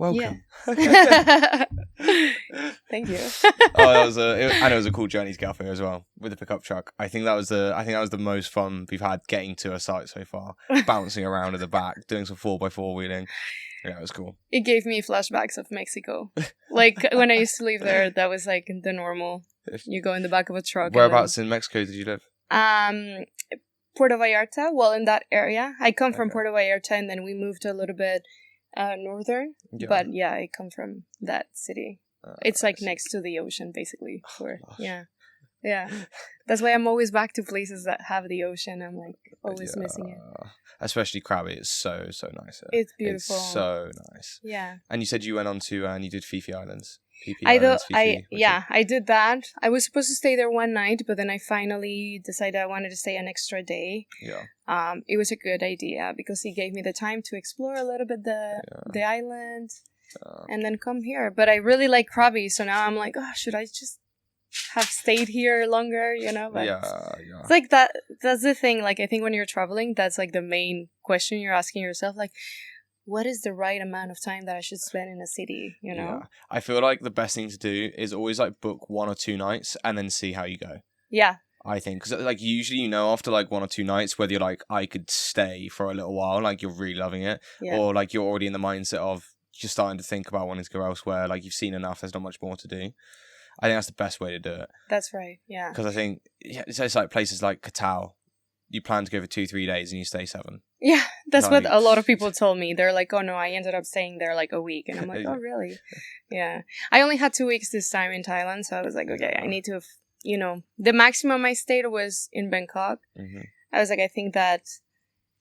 Welcome. Yeah. Thank you. And it was a cool journey to get up here as well with the pickup truck. I think that was the most fun we've had getting to a site so far. Bouncing around in the back, doing some 4x4 wheeling. Yeah, it was cool. It gave me flashbacks of Mexico. Like when I used to live there, that was like the normal. You go in the back of a truck. Whereabouts in Mexico did you live? Puerto Vallarta. Well, in that area. I come from Puerto Vallarta, and then we moved a little bit northern. Yeah. But yeah, I come from that city. It's like next to the ocean, basically. Yeah. That's why I'm always back to places that have the ocean. I'm like always missing it. Especially Krabi. It's so nice. It's beautiful. It's so nice. Yeah. And you said you went on to and you did Fifi Islands. I did that. I was supposed to stay there one night, but then I finally decided I wanted to stay an extra day. Yeah. It was a good idea because it gave me the time to explore a little bit the island and then come here. But I really like Krabi, so now I'm like, should I just have stayed here longer, But it's like that's the thing. Like, I think when you're traveling, that's like the main question you're asking yourself, like, what is the right amount of time that I should spend in a city, Yeah. I feel like the best thing to do is always like book 1 or 2 nights and then see how you go. Yeah. I think, because like usually, after like 1 or 2 nights, whether you're like, I could stay for a little while, like you're really loving it, or like you're already in the mindset of just starting to think about wanting to go elsewhere, like you've seen enough, there's not much more to do. I think that's the best way to do it. That's right, yeah. Because I think it's like places like Cacao. You plan to go for 2-3 days and you stay 7. Yeah, that's what a lot of people told me. They're like, oh no, I ended up staying there like a week. And I'm like, oh really? Yeah. I only had 2 weeks this time in Thailand. So I was like, okay, I need to, the maximum I stayed was in Bangkok. Mm-hmm. I was like, I think that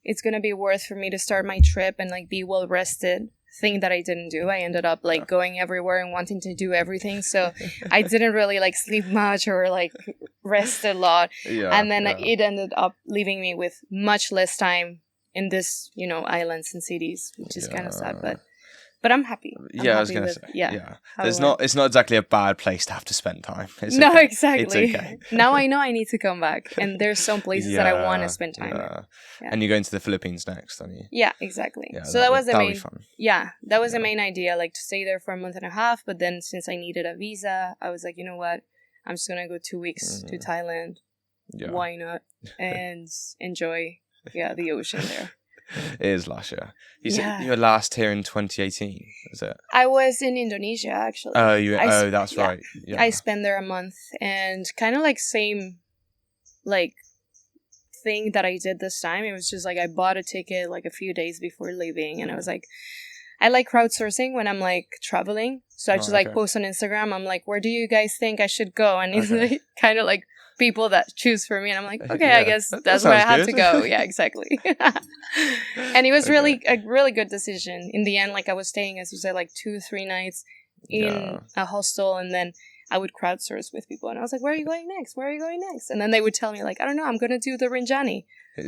it's going to be worth for me to start my trip and like be well rested. Thing that I didn't do. I ended up like going everywhere and wanting to do everything. So I didn't really like sleep much or like rest a lot. And then it ended up leaving me with much less time in this, islands and cities, which is kind of sad. But I'm happy. I was going to say. Yeah. It's not exactly a bad place to have to spend time. No, okay. exactly. It's okay. Now I know I need to come back. And there's some places that I want to spend time in. Yeah. And you're going to the Philippines next, aren't you? Yeah, exactly. Yeah, so that was the main. Fun. Yeah, that was the main idea, like to stay there for a month and a half. But then since I needed a visa, I was like, you know what? I'm just going to go 2 weeks to Thailand. Yeah. Why not? And enjoy, the ocean there. It is lush, yeah. You said you were last here in 2018, is it? I was in Indonesia, actually. Oh, that's right. Yeah. I spent there a month, and kind of like same, like, thing that I did this time. It was just like I bought a ticket like a few days before leaving, and I was like, I like crowdsourcing when I'm like traveling, so I just like post on Instagram. I'm like, where do you guys think I should go? And it's like, kind of like people that choose for me, and I'm like, okay, I guess that's where I have to go. Yeah, exactly. And it was really a really good decision in the end. Like I was staying, as you said, like 2-3 nights in a hostel, and then I would crowdsource with people, and I was like, where are you going next? And then they would tell me like, I don't know, I'm gonna do the Rinjani.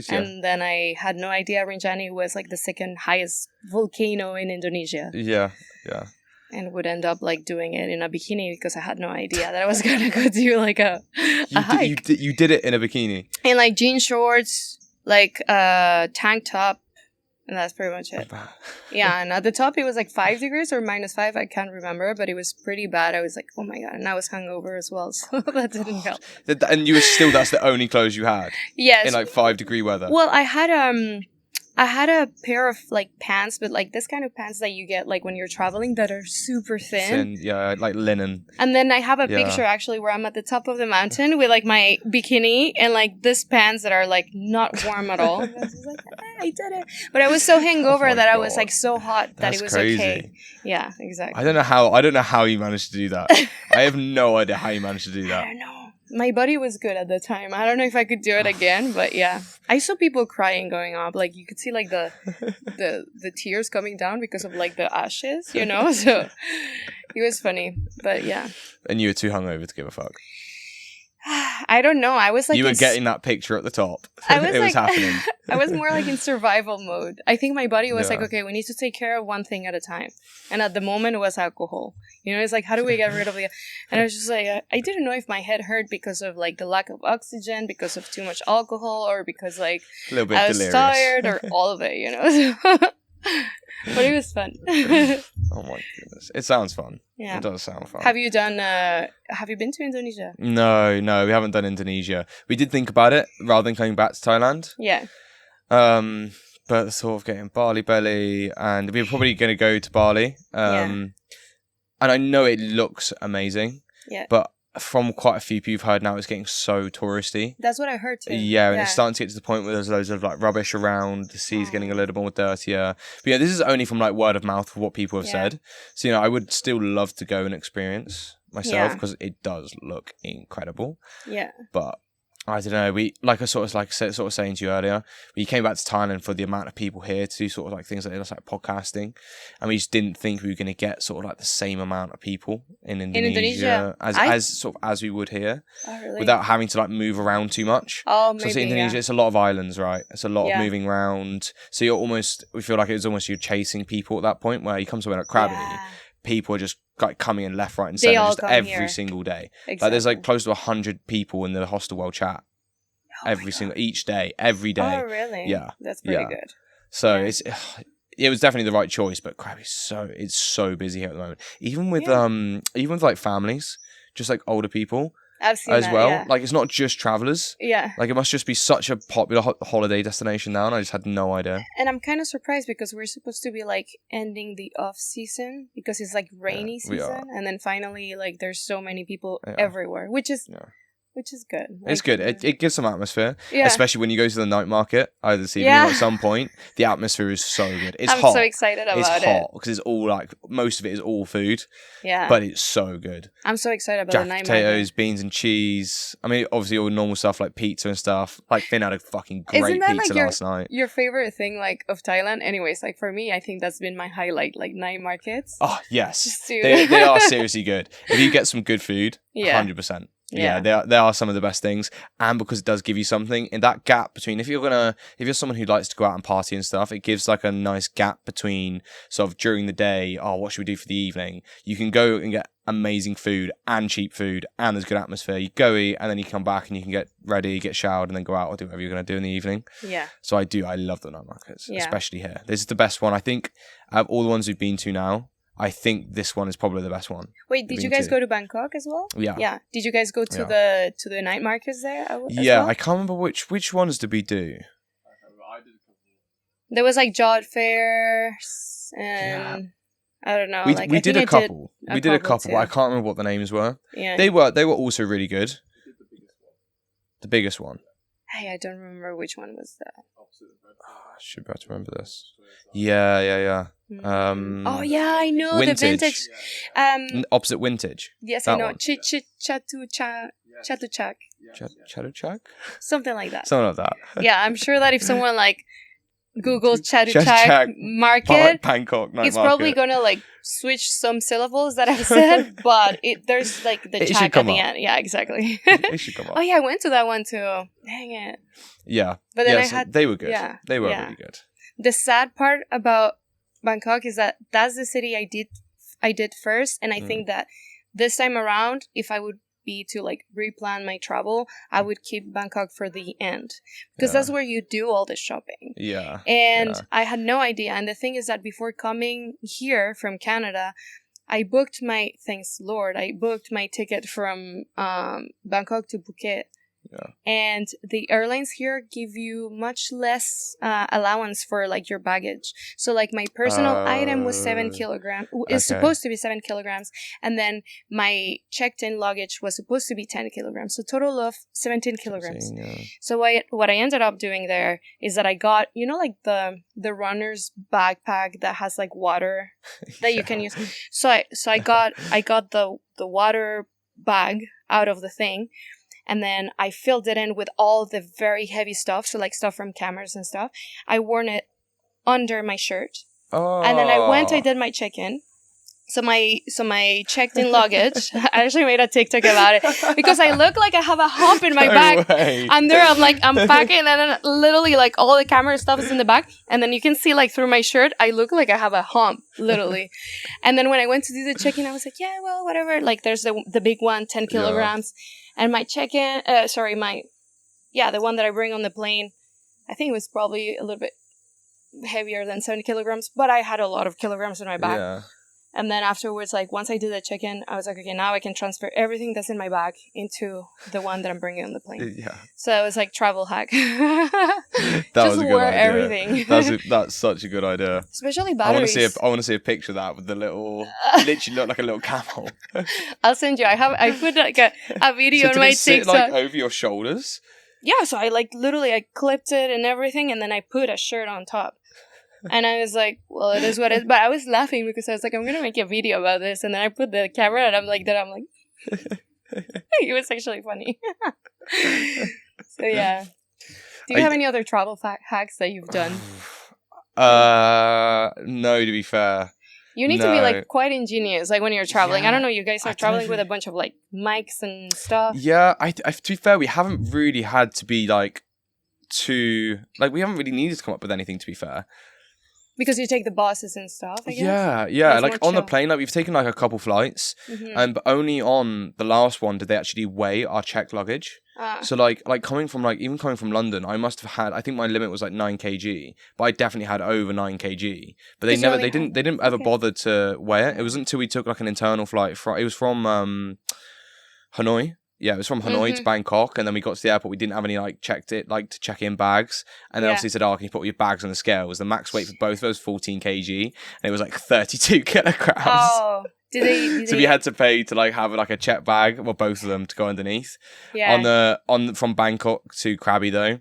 And then I had no idea Rinjani was like the second highest volcano in Indonesia. Yeah. And would end up like doing it in a bikini because I had no idea that I was gonna go do like a hike. You did it in a bikini? In like jean shorts, like tank top, and that's pretty much it. Yeah, and at the top it was like 5 degrees or -5, I can't remember, but it was pretty bad. I was like, oh my god, and I was hungover as well, so that didn't help. And you were still, that's the only clothes you had? Yes. In like 5-degree weather? Well, I had a pair of like pants, but like this kind of pants that you get like when you're traveling that are super thin. Yeah, like linen. And then I have a picture actually where I'm at the top of the mountain with like my bikini and like this pants that are like not warm at all. I was like, I did it. But I was so hungover that I was like so hot that it was crazy. Okay. Yeah, exactly. I don't know how you managed to do that. I have no idea how you managed to do that. I don't know. My body was good at the time. I don't know if I could do it again, but yeah. I saw people crying going up. Like you could see like the tears coming down because of like the ashes, So it was funny. But yeah. And you were too hungover to give a fuck. I don't know. I was like you were getting that picture at the top. It was happening. I was more like in survival mode. I think my body was like, okay, we need to take care of one thing at a time. And at the moment, it was alcohol. It's like, how do we get rid of the... And I was just like, I didn't know if my head hurt because of like the lack of oxygen, because of too much alcohol, or because like a little bit I was delirious. tired, or all of it, But it was fun. Oh my goodness. It sounds fun. Yeah. It does sound fun. Have you been to Indonesia? No, we haven't done Indonesia. We did think about it rather than coming back to Thailand. Yeah. But sort of getting Bali belly, and we're probably going to go to Bali. And I know it looks amazing. Yeah. But from quite a few people you've heard now, it's getting so touristy. That's what I heard too. Yeah, and it's starting to get to the point where there's loads of like rubbish around. The sea's getting a little more dirtier. But yeah, this is only from like word of mouth of what people have said. So I would still love to go and experience myself because it does look incredible. Yeah. But I don't know. We sort of saying to you earlier, we came back to Thailand for the amount of people here to do sort of like things like this, like podcasting, and we just didn't think we were going to get sort of like the same amount of people in Indonesia as we would here, without having to like move around too much. Oh, maybe. So Indonesia, it's a lot of islands, right? It's a lot of moving around. So we feel like it was almost you're chasing people at that point where you come somewhere like Krabi. Yeah. People are just like coming in left, right, and centre just every single day. Exactly. Like there's like close to 100 people in the hostel world chat every day. Oh, really? Yeah, that's pretty good. So it was definitely the right choice. But Krabi's it's so busy here at the moment. Even with like families, just like older people. I've seen as that, well. Yeah. Like it's not just travelers. Yeah. Like it must just be such a popular holiday destination now, and I just had no idea. And I'm kind of surprised because we're supposed to be like ending the off season because it's like rainy season, and then finally like there's so many people everywhere, which is good. Like, it's good. It gives some atmosphere, especially when you go to the night market either this evening or at some point. The atmosphere is so good. It's hot. I'm so excited about it. It's hot because it's all like most of it is all food. Yeah, but it's so good. I'm so excited about the night potatoes, market. Beans and cheese. I mean, obviously all normal stuff like pizza and stuff. Like Finn had a fucking great pizza last night. Your favorite thing like of Thailand? Anyways, like for me, I think that's been my highlight. Like night markets. Oh yes, they are seriously good. If you get some good food, 100%. Yeah, they are some of the best things, and because it does give you something in that gap between if you're someone who likes to go out and party and stuff, it gives like a nice gap between sort of during the day. Oh, what should we do for the evening? You can go and get amazing food and cheap food, and there's good atmosphere. You go eat, and then you come back and you can get ready, get showered, and then go out or do whatever you're going to do in the evening. Yeah. So I love the night markets, especially here. This is the best one I think of all the ones we've been to now. I think this one is probably the best one. Wait, did you guys go to Bangkok as well? Yeah. Yeah. Did you guys go to the night markets there as well? I can't remember which ones did we do. There was like Jod fairs and I don't know. We did a couple. We did a couple, but I can't remember what the names were. Yeah. They were also really good. The biggest one. Hey, I don't remember which one was that. I should be able to remember this. Yeah. Oh yeah, I know vintage. The vintage. Opposite vintage. Yes, I know. Chatuchak. Chatuchak? Something like that. Something like that. Yeah, I'm sure that if someone like Google Chatuchak market, Bangkok night it's probably gonna like switch some syllables that I've said, but there's like the chak at the end. Yeah, exactly. It should come up. Oh yeah, I went to that one too. Dang it. Yeah, but then they were good. Yeah, they were really good. The sad part about Bangkok is that that's the city I did first, and I think that this time around, if I would be to like replan my travel, I would keep Bangkok for the end because that's where you do all the shopping. Yeah. And I had no idea. And the thing is that before coming here from Canada, I booked my ticket from Bangkok to Phuket. Yeah. And the airlines here give you much less allowance for like your baggage. So like my personal item was 7 kilograms. It's supposed to be 7 kilograms, and then my checked-in luggage was supposed to be 10 kilograms. So total of 17 kilograms. So what I ended up doing there is that I got like the runner's backpack that has like water that you can use. So I got the water bag out of the thing. And then I filled it in with all the very heavy stuff. So like stuff from cameras and stuff. I worn it under my shirt. Oh. And then I did my check-in. So my checked-in luggage, I actually made a TikTok about it because I look like I have a hump in my back. I'm there, I'm packing, and then literally like all the camera stuff is in the back, and then you can see like through my shirt, I look like I have a hump, literally. And then when I went to do the check-in, I was like, yeah, well, whatever. Like there's the big one, 10 kilograms, and my check-in, the one that I bring on the plane, I think it was probably a little bit heavier than 70 kilograms, but I had a lot of kilograms in my back. Yeah. And then afterwards, like once I did the check-in, I was like, okay, now I can transfer everything that's in my bag into the one that I'm bringing on the plane. Yeah. So it was like travel hack. That Just was a good wore idea. everything. That's such a good idea. Especially batteries. I want to see a picture of that with the little, literally look like a little camel. I'll send you. I put like a video on So my did it sit TikTok. like over your shoulders? Yeah, so I like literally I clipped it and everything, and then I put a shirt on top. And I was like, well, it is what it is. But I was laughing because I was like, I'm going to make a video about this. And then I put the camera and I'm like, it was actually funny. So, yeah. Do you have any other travel hacks that you've done? No, to be fair. You need to be like quite ingenious, like when you're traveling. Yeah, I don't know, you guys are traveling with a bunch of like mics and stuff. Yeah, to be fair, we haven't really had to be like we haven't really needed to come up with anything, to be fair. Because you take the buses and stuff, I guess? Yeah. Like on the plane, like we've taken like a couple flights, but only on the last one did they actually weigh our checked luggage. So like coming from London, I must have had, I think my limit was like 9 kg, but I definitely had over 9 kg. But they didn't ever bother to weigh it. It wasn't until we took like an internal flight it was from Hanoi. Yeah, it was from Hanoi to Bangkok, and then we got to the airport. We didn't have any to check in bags, and then obviously said, "Oh, can you put all your bags on the scale?" It was the max weight for both of us 14 kg, and it was like 32 kilograms. Oh, did we had to pay to like have like a check bag, well, both of them to go underneath. Yeah. From Bangkok to Krabi though.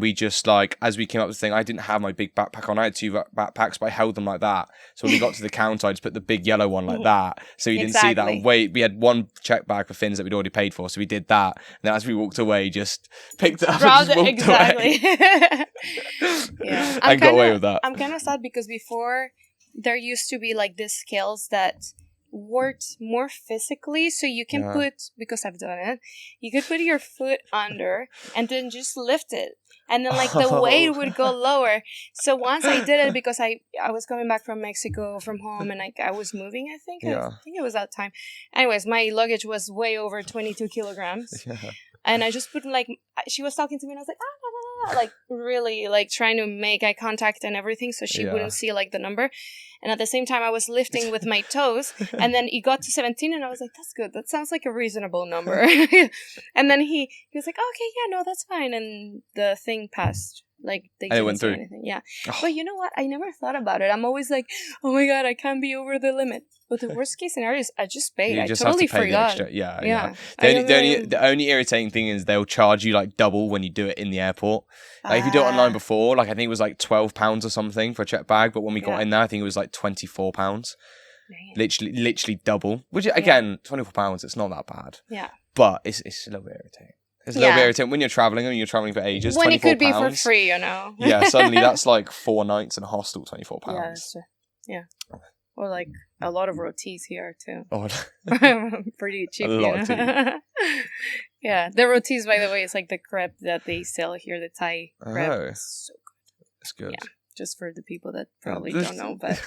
We just like, as we came up with the thing, I didn't have my big backpack on. I had 2 backpacks, but I held them like that. So when we got to the counter, I just put the big yellow one like that. So we didn't see that weight. We had one check bag for fins that we'd already paid for. So we did that. And then as we walked away, just picked it up and just walked away. Yeah. And got away with that. I'm kind of sad because before there used to be like these scales that worked more physically, so you can put, because I've done it, you could put your foot under and then just lift it, and then like the weight would go lower. So once I did it, because I was coming back from Mexico from home, and I was moving, I think it was that time. Anyways, my luggage was way over 22 kilograms. And I just put like, she was talking to me and I was like, like really like trying to make eye contact and everything so she wouldn't see like the number. And at the same time I was lifting with my toes, and then it got to 17 and I was like, that's good. That sounds like a reasonable number. And then he was like, okay, yeah, no, that's fine. And the thing passed. Like they didn't say anything. Yeah. But you know what? I never thought about it. I'm always like, oh my God, I can't be over the limit. But the worst case scenario is I just paid. I totally forgot. Yeah. The only irritating thing is they'll charge you like double when you do it in the airport. Like if you do it online before, like I think it was like £12 or something for a check bag, but when we got in there, I think it was like £24. Literally double. Which again, £24, it's not that bad. Yeah. But it's a little bit irritating. It's a little bit irritating when you're traveling and you're traveling for ages. When £24. it could be for free, you know. Yeah, suddenly that's like 4 nights in a hostel, £24. Yeah. Or like a lot of rotis here too. Oh. Pretty cheap. A lot of tea. Yeah, the rotis, by the way, is like the crepe that they sell here, the Thai crepe. Oh. It's so good. It's good. Yeah. Just for the people that probably don't know, but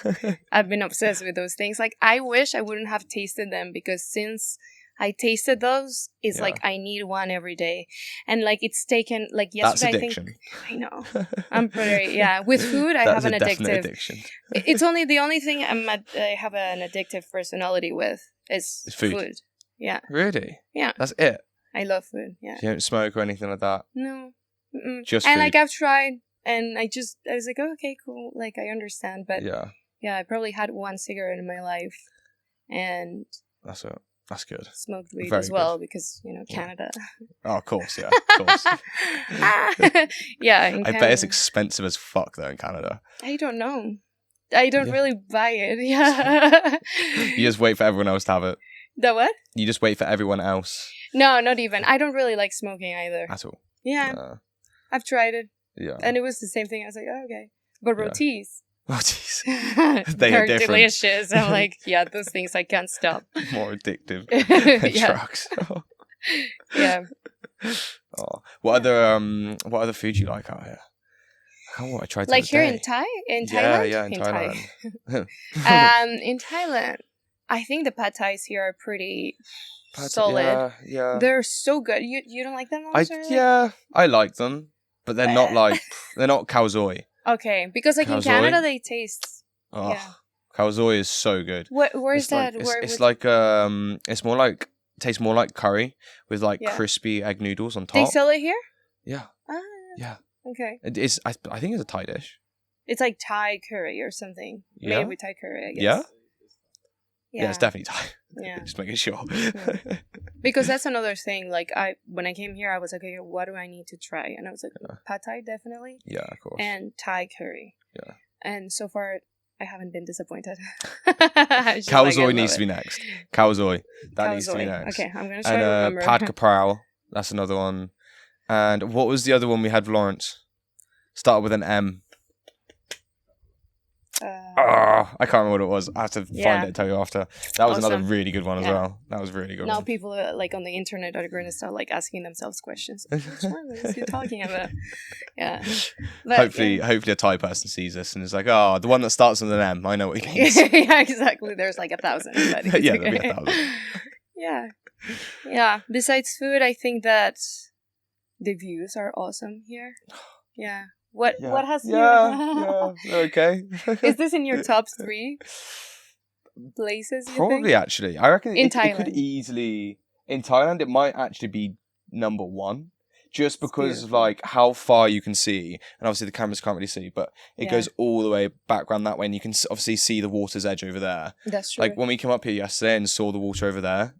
I've been obsessed with those things. Like, I wish I wouldn't have tasted them, because since I tasted those, it's like I need one every day. And like it's taken, like yesterday, That's addiction. I know. I'm pretty, with food, I have an addictive. Addiction. It's only the only thing I have an addictive personality with is food. Yeah. Really? Yeah. That's it? I love food, yeah. You don't smoke or anything like that? No. Mm-mm. Just and food. like I've tried, and I was like, oh, okay, cool. Like I understand, but yeah, I probably had one cigarette in my life, and that's it. That's good. Smoked weed as well, because, you know, Canada. Oh, of course, yeah. Of course. Yeah, in I bet it's expensive as fuck, though, in Canada. I don't know. I don't really buy it, yeah. You just wait for everyone else to have it. The what? You just wait for everyone else. No, not even. I don't really like smoking either. At all? Yeah. I've tried it. Yeah. And it was the same thing. I was like, oh, okay. But rotis. Rotis. They're delicious. I'm like, yeah, those things I can't stop. More addictive than drugs. Yeah. Oh. What other food you like out here? I tried to like here in Thailand? Yeah, in Thailand. In Thailand, I think the pad thais here are pretty solid. Yeah. They're so good. You don't like them? I like them, but they're not like they're not khao soi. Okay, because like in Canada they taste. Oh, yeah. Khao Soi is so good. Where is that? It's like it's more like tastes more like curry with like crispy egg noodles on top. They sell it here? Yeah. Ah. Yeah. Okay. It is. I think it's a Thai dish. It's like Thai curry or something. Yeah. Made with Thai curry, I guess. Yeah. Yeah, it's definitely Thai. Yeah. Just making sure. Because that's another thing. Like when I came here, I was like, okay, what do I need to try? And I was like, pad Thai definitely. Yeah, of course. And Thai curry. Yeah. And so far, I haven't been disappointed. Khao Soi needs to be next. Khao Soi. That needs to be next. Okay, I'm going to try to remember. Pad Kaprao. That's another one. And what was the other one we had, Lawrence? Started with an M. I can't remember what it was. I have to find it and tell you after. That was another really good one as well. That was really good. Now people like on the internet are going to start like asking themselves questions. Which one is he talking about? Yeah. But, hopefully a Thai person sees this and is like, oh, the one that starts with an M. I know what he means. Yeah, exactly. There's like 1,000. Yeah, there'll be 1,000. Yeah. Besides food, I think that the views are awesome here. Yeah. What has okay. Is this in your top 3 places? Probably, actually. I reckon in it Thailand. Could easily in Thailand. It might actually be number 1, just because of like how far you can see, and obviously the cameras can't really see, but it goes all the way background that way, and you can obviously see the water's edge over there. That's true. Like when we came up here yesterday and saw the water over there,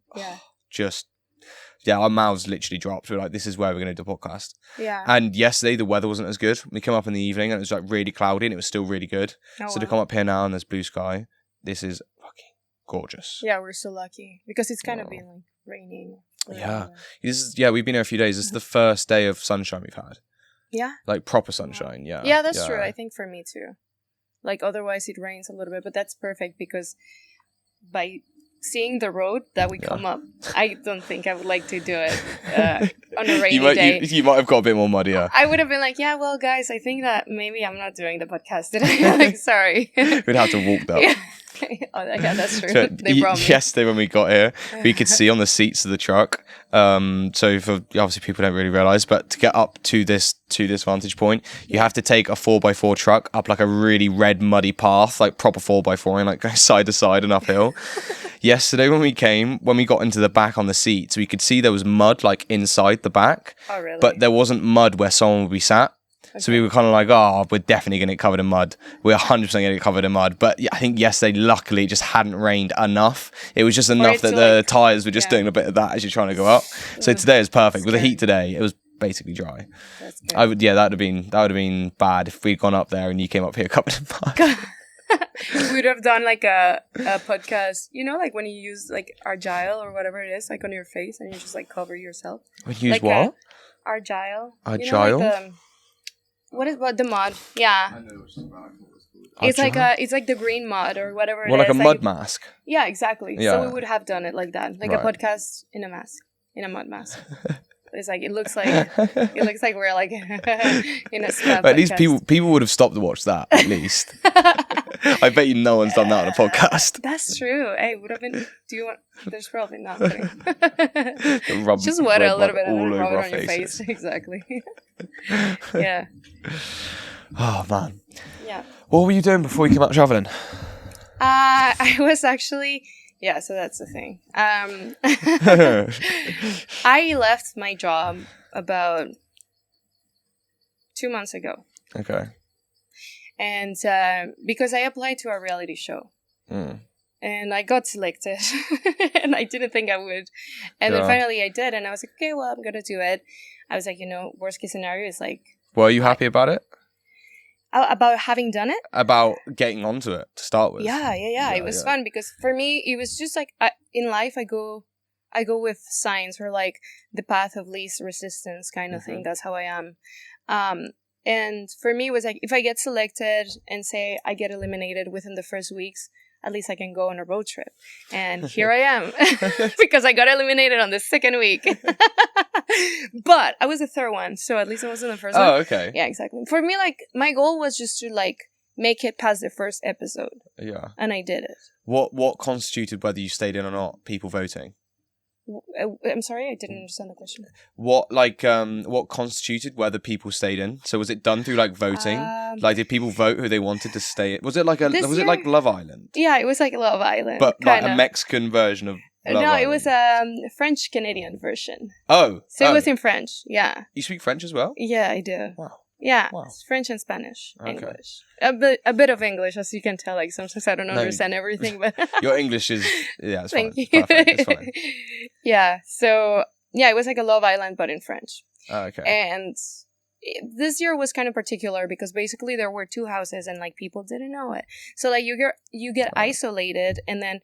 our mouths literally dropped. We were like, this is where we're going to do a podcast. Yeah. And yesterday, the weather wasn't as good. We came up in the evening and it was like really cloudy and it was still really good. To come up here now and there's blue sky, this is fucking gorgeous. Yeah, we're so lucky because it's kind of been like raining. We've been here a few days. This is the first day of sunshine we've had. Yeah. Like proper sunshine, yeah. Yeah, that's true. I think for me too. Like otherwise it rains a little bit, but that's perfect because by seeing the road that we come up, I don't think I would like to do it on a rainy day. You might have got a bit more muddier. I would have been like, yeah, well, guys, I think that maybe I'm not doing the podcast today. Like, sorry. We'd have to walk though. Yeah, that's true. So, they brought me. Yesterday when we got here, we could see on the seats of the truck. So for obviously people don't really realise, but to get up to this vantage point, you have to take a 4x4 truck up like a really red muddy path, like proper 4x4, and like go side to side and uphill. Yesterday when we got into the back on the seats, we could see there was mud like inside the back. Oh really? But there wasn't mud where someone would be sat. Okay. So we were kind of like, we're definitely going to get covered in mud. We're 100% going to get covered in mud. But I think yesterday, luckily, it just hadn't rained enough. It was just enough that the tyres were just doing a bit of that as you're trying to go up. So today is perfect. With the heat today, it was basically dry. That's good. That would have been bad if we'd gone up there and you came up here covered in mud. We would have done like a podcast, like when you use like Argyle or whatever it is, like on your face and you just like cover yourself. When you use what? Argyle. Argyle? What is the mud? Yeah. I know it's like the green mud or whatever it is. Well, like a mud mask. Yeah, exactly. Yeah. So we would have done it like that. Like a podcast in a mask. In a mud mask. It's like it looks like we're like in a spa. At least people would have stopped to watch that, at least. I bet you no one's done that on a podcast. That's true. Hey, would have been there's probably nothing. Just water a little bit and rub it on your face. Exactly. Yeah. Oh man. Yeah. What were you doing before you came out traveling? I was actually so that's the thing. I left my job about 2 months ago. Okay. And because I applied to a reality show. And I got selected. And I didn't think I would. And then finally I did. And I was like, okay, well, I'm going to do it. I was like, worst case scenario is like... Were you happy about it? About having done it? About getting onto it to start with. Yeah. It was fun because for me, it was just like in life, I go with signs or like the path of least resistance kind of thing. That's how I am. And for me, it was like if I get selected and say I get eliminated within the first weeks, at least I can go on a road trip. And here I am because I got eliminated on the second week. But I was the third one, so at least I wasn't the first one. Oh, okay. Yeah, exactly. For me, like, my goal was just to, like, make it past the first episode. Yeah. And I did it. What constituted whether you stayed in or not? People voting? I'm sorry, I didn't understand the question. What constituted whether people stayed in? So was it done through like voting? Like did people vote who they wanted to stay in? Was it like Love Island? Yeah, it was like Love Island. But like a Mexican version of Love Island. It was a French Canadian version. Oh. So it was in French, yeah. You speak French as well? Yeah, I do. Wow. Yeah, it's French and Spanish, Okay. English. A bit of English, as you can tell. Like sometimes I don't understand everything, but your English is it's Thank fine. you. It's perfect. It's fine. Yeah. So it was like a Love Island, but in French. Oh, okay. And this year was kind of particular because basically there were 2 houses and like people didn't know it. So like you get isolated, and then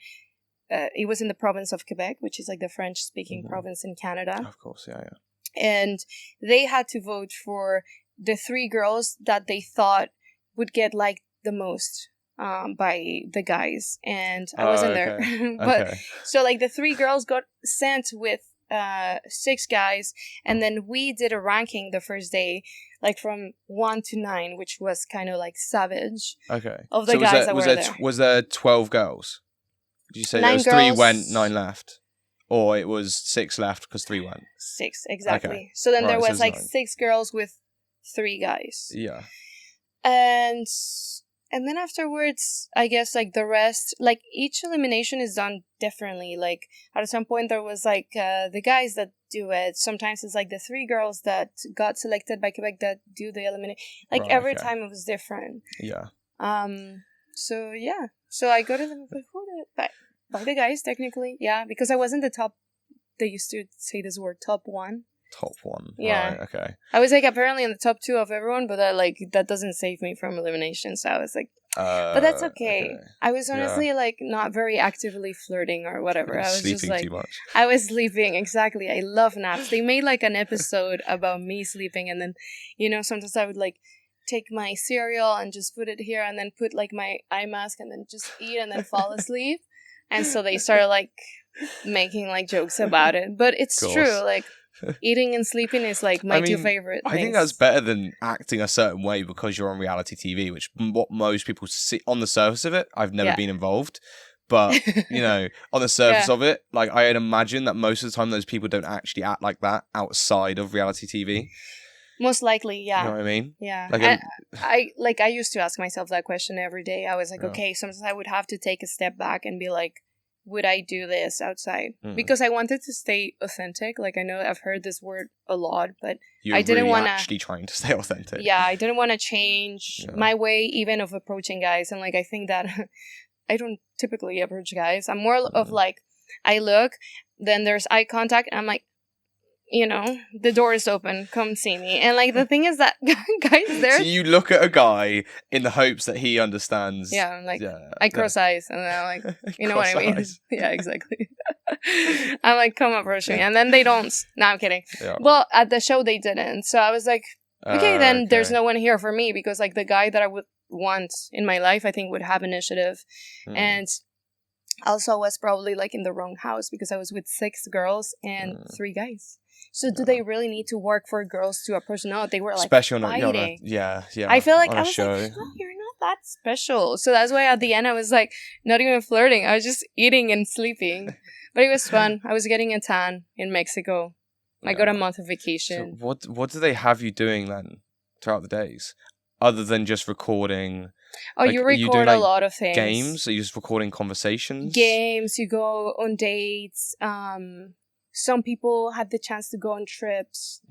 it was in the province of Quebec, which is like the French-speaking province in Canada. Of course, yeah. And they had to vote for the 3 girls that they thought would get liked the most by the guys, and I wasn't there. But so like the 3 girls got sent with 6 guys, and then we did a ranking the first day, like from 1 to 9, which was kind of like savage. Okay. Of the guys that were there. Was there 12 girls? Did you say 9 there was 3 girls, went, 9 left? Or it was 6 left because 3 went? 6, exactly. Okay. So then there so was like 9. 6 girls with 3 guys. Yeah. And then afterwards, I guess like the rest, like each elimination is done differently. Like at some point there was like the guys that do it. Sometimes it's like the 3 girls that got selected by Quebec that do the elimination. Like every time it was different. Yeah. So yeah. So I go to them by the guys technically. Yeah, because I wasn't the top. They used to say this word, top 1. Top 1. Yeah. Right, okay. I was like apparently in the top 2 of everyone, but that doesn't save me from elimination. So I was like, but that's okay. I was honestly like not very actively flirting or whatever. I was sleeping just like, too much. I was sleeping. Exactly. I love naps. They made like an episode about me sleeping, and then sometimes I would like take my cereal and just put it here, and then put like my eye mask, and then just eat, and then fall asleep. And so they started like making like jokes about it, but it's true. Like eating and sleeping is like my 2 favorite things. I think that's better than acting a certain way because you're on reality TV, which what most people see on the surface of it. I've never been involved, but on the surface of it, like I'd imagine that most of the time those people don't actually act like that outside of reality TV. Most likely, yeah. You know what I mean? Yeah. I used to ask myself that question every day. I was like, okay, sometimes I would have to take a step back and be like, would I do this outside? Because I wanted to stay authentic. Like I know I've heard this word a lot, but I didn't really want to actually trying to stay authentic. Yeah, I didn't want to change my way even of approaching guys, and like I think that I don't typically approach guys. I'm more of like I look, then there's eye contact, and I'm like, the door is open, come see me. And like the thing is that guys there, so you look at a guy in the hopes that he understands. Yeah, I'm like I cross eyes, and then I'm like, you know what I mean? Yeah, exactly. I'm like, come approach me, and then they don't. No, I'm kidding. Well, at the show they didn't, so I was like, okay, then there's no one here for me, because like the guy that I would want in my life I think would have initiative. And also I was probably like in the wrong house because I was with 6 girls and 3 guys. So do they really need to work for girls to approach? No, they were like special, fighting. Yeah. I feel like I was like, no, you're not that special. So that's why at the end I was like, not even flirting. I was just eating and sleeping. But it was fun. I was getting a tan in Mexico. I got a month of vacation. So what do they have you doing then throughout the days, other than just recording? Oh, like, you record a lot of things. Games? Are you just recording conversations? Games. You go on dates. Some people had the chance to go on trips.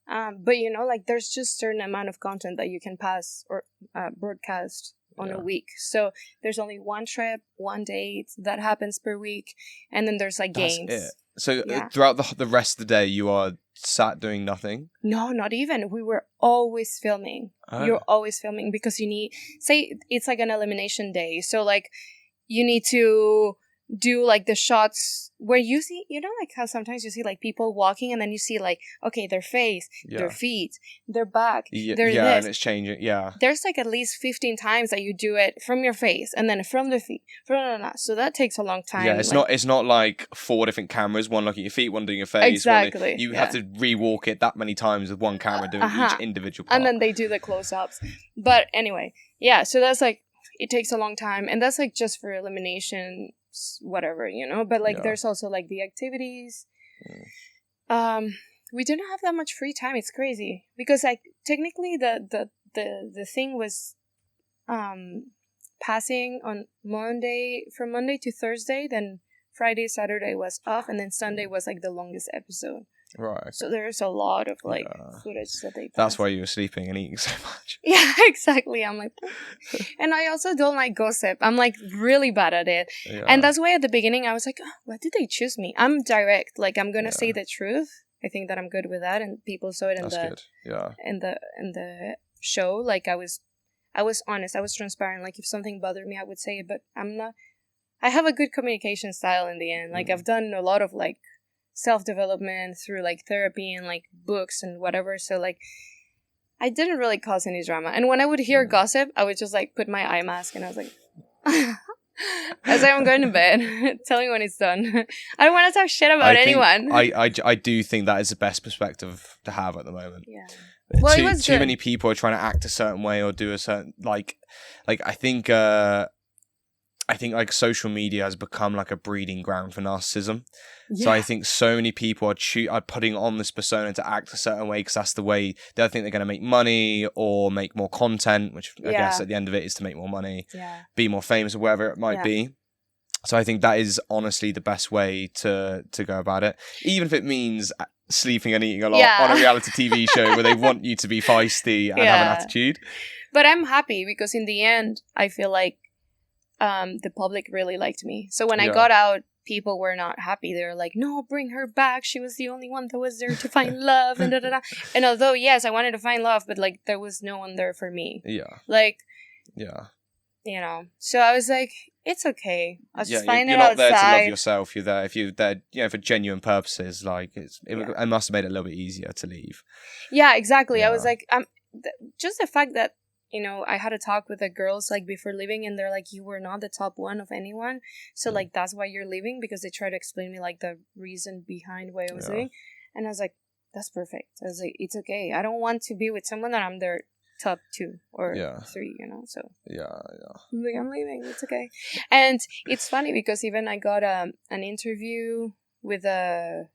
But like there's just certain amount of content that you can pass or broadcast on a week. So there's only 1 trip, 1 date that happens per week, and then there's like games. That's it. So throughout the rest of the day, you are sat doing nothing? No, not even. We were always filming. Oh. You're always filming because you need, say it's like an elimination day. So like you need to do like the shots where you see, like how sometimes you see like people walking and then you see like, okay, their face, their feet, their back, their this. And it's changing. Yeah. There's like at least 15 times that you do it from your face and then from the feet. So that takes a long time. Yeah, it's not like 4 different cameras, one looking at your feet, one doing your face. Exactly. You have to re-walk it that many times with one camera doing each individual part. And then they do the close-ups. But anyway, so that's like, it takes a long time, and that's like just for elimination, whatever, but like there's also like the activities, we didn't have that much free time. It's crazy because like technically the thing was passing on Monday, from Monday to Thursday, then Friday, Saturday was off, and then Sunday was like the longest episode. Right. So there's a lot of like footage that they passed. That's why you were sleeping and eating so much. Yeah, exactly. I'm like, and I also don't like gossip. I'm like really bad at it. Yeah. And that's why at the beginning I was like, oh, why did they choose me? I'm direct. Like I'm gonna say the truth. I think that I'm good with that, and people saw it in in the show. Like I was honest. I was transparent. Like if something bothered me, I would say it. But I'm not. I have a good communication style in the end. Like I've done a lot of like self-development through like therapy and like books and whatever, so like I didn't really cause any drama. And when I would hear gossip, I would just like put my eye mask and I was like as I'm going to bed. Tell me when it's done. I don't want to talk shit about anyone. I do think that is the best perspective to have at the moment. Yeah. Well, too many people are trying to act a certain way or do a certain like I think like social media has become like a breeding ground for narcissism. Yeah. So I think so many people are putting on this persona to act a certain way because that's the way they think they're going to make money or make more content, which I guess at the end of it is to make more money, be more famous or whatever it might be. So I think that is honestly the best way to go about it. Even if it means sleeping and eating a lot on a reality TV show where they want you to be feisty and have an attitude. But I'm happy because in the end, I feel like the public really liked me. So when I got out, people were not happy. They were like, no, bring her back. She was the only one that was there to find love. And da-da-da. And although, yes, I wanted to find love, but like there was no one there for me. Yeah. Like, yeah. You know, so I was like, it's okay. I'll just find it outside. You're not there to love yourself. You're there if you're there, for genuine purposes. Like it must have made it a little bit easier to leave. Yeah, exactly. Yeah. I was like, just the fact that, you know, I had a talk with the girls like before leaving, and they're like, you were not the top one of anyone, so like that's why you're leaving, because they try to explain me like the reason behind why I was leaving, and I was like, that's perfect. I was like, it's okay. I don't want to be with someone that I'm their top 2 or 3, you know. So I'm like, I'm leaving. It's okay. And it's funny because even I got an interview with I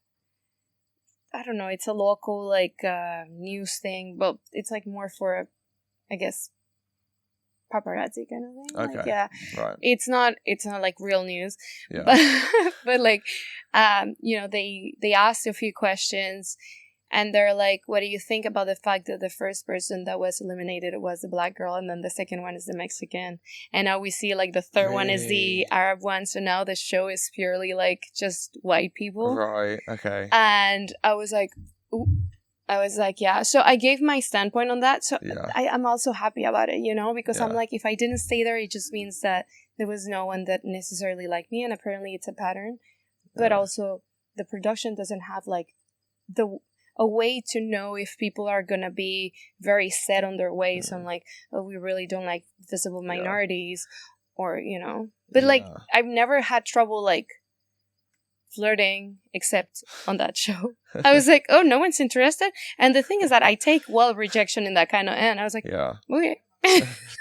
don't know, it's a local like news thing, but it's like more for I guess paparazzi kind of thing. Okay. Like, right. It's not like real news. Yeah. But like you know, they asked a few questions and they're like, what do you think about the fact that the first person that was eliminated was the black girl and then the second one is the Mexican, and now we see like the third one is the Arab one, so now the show is purely like just white people. Right. Okay. And I was like, ooh. I was like, yeah. So I gave my standpoint on that. So I'm also happy about it, you know, because I'm like, if I didn't stay there, it just means that there was no one that necessarily liked me. And apparently it's a pattern. But also the production doesn't have like a way to know if people are going to be very set on their ways. I'm like, oh, we really don't like visible minorities or, you know. But like, I've never had trouble like flirting except on that show. I was like, oh, no one's interested. And the thing is that I take rejection in that kind of end. I was like, okay.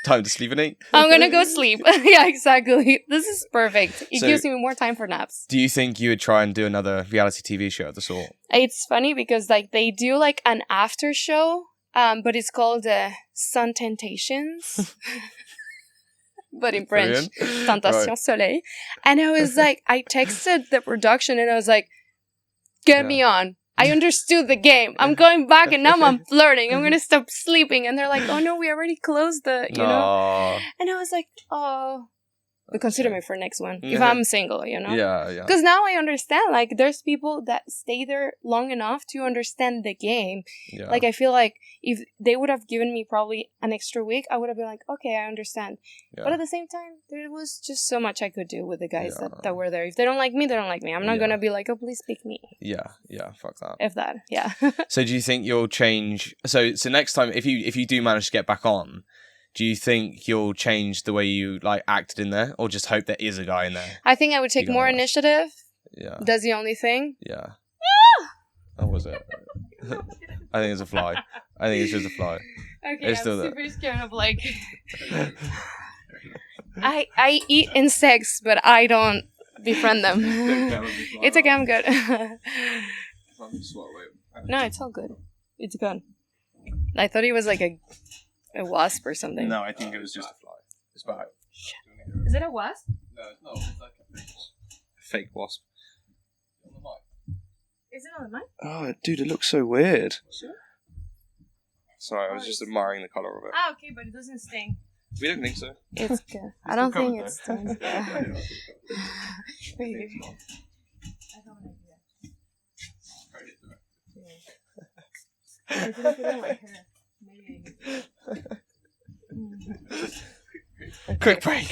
Time to sleep and eat. I'm gonna go sleep. Yeah, exactly. This is perfect. It gives me more time for naps. Do you think you would try and do another reality TV show of the sort? It's funny because like they do like an after show, but it's called Sun Temptations. But in French, Tentation Soleil. And I was like, I texted the production and I was like, get me on. I understood the game. I'm going back and now I'm flirting. I'm going to stop sleeping. And they're like, oh no, we already closed you know. And I was like, oh. But consider me for next one. If I'm single, you know? Yeah. Because now I understand, like, there's people that stay there long enough to understand the game. Yeah. Like, I feel like if they would have given me probably an extra week, I would have been like, okay, I understand. Yeah. But at the same time, there was just so much I could do with the guys that were there. If they don't like me, they don't like me. I'm not going to be like, oh, please pick me. Yeah, fuck that. If that, yeah. So do you think you'll change... So next time, if you do manage to get back on... Do you think you'll change the way you like acted in there, or just hope there is a guy in there? I think I would take more initiative. Yeah, that's the only thing. Yeah. What was it? I think it's a fly. I think it's just a fly. Okay, I'm super scared of like. I eat insects, but I don't befriend them. It's okay, I'm good. No, it's all good. It's gone. I thought he was like a wasp or something. No, I think it was just a fly. It's back. Is it a wasp? No, it's not. It's like a fake wasp. Is it on the mic? Oh, dude, it looks so weird. Sure. Sorry, I was just admiring the colour of it. Ah, okay, but it doesn't sting. We don't think so. It's good. I don't think it's sting. Yeah. I didn't put it on my hair. Quick break.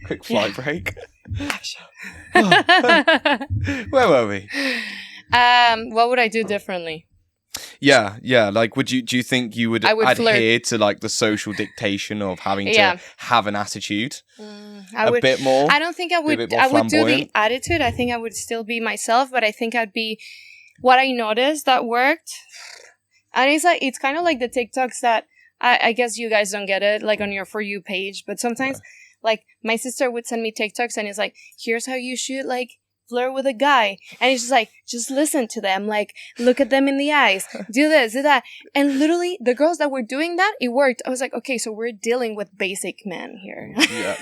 Quick flight break. Where were we? What would I do differently? Yeah. Like, do you think you would adhere flirt. to like the social dictation of having to have an attitude a bit more? I don't think I would. I would do the attitude. I think I would still be myself, but I think I'd be what I noticed that worked. And it's kind of like the TikToks that I guess you guys don't get it, like on your For You page, but sometimes like my sister would send me TikToks and it's like, here's how you should like flirt with a guy. And it's just like, just listen to them, like look at them in the eyes, do this, do that. And literally the girls that were doing that, it worked. I was like, okay, so we're dealing with basic men here. Yeah.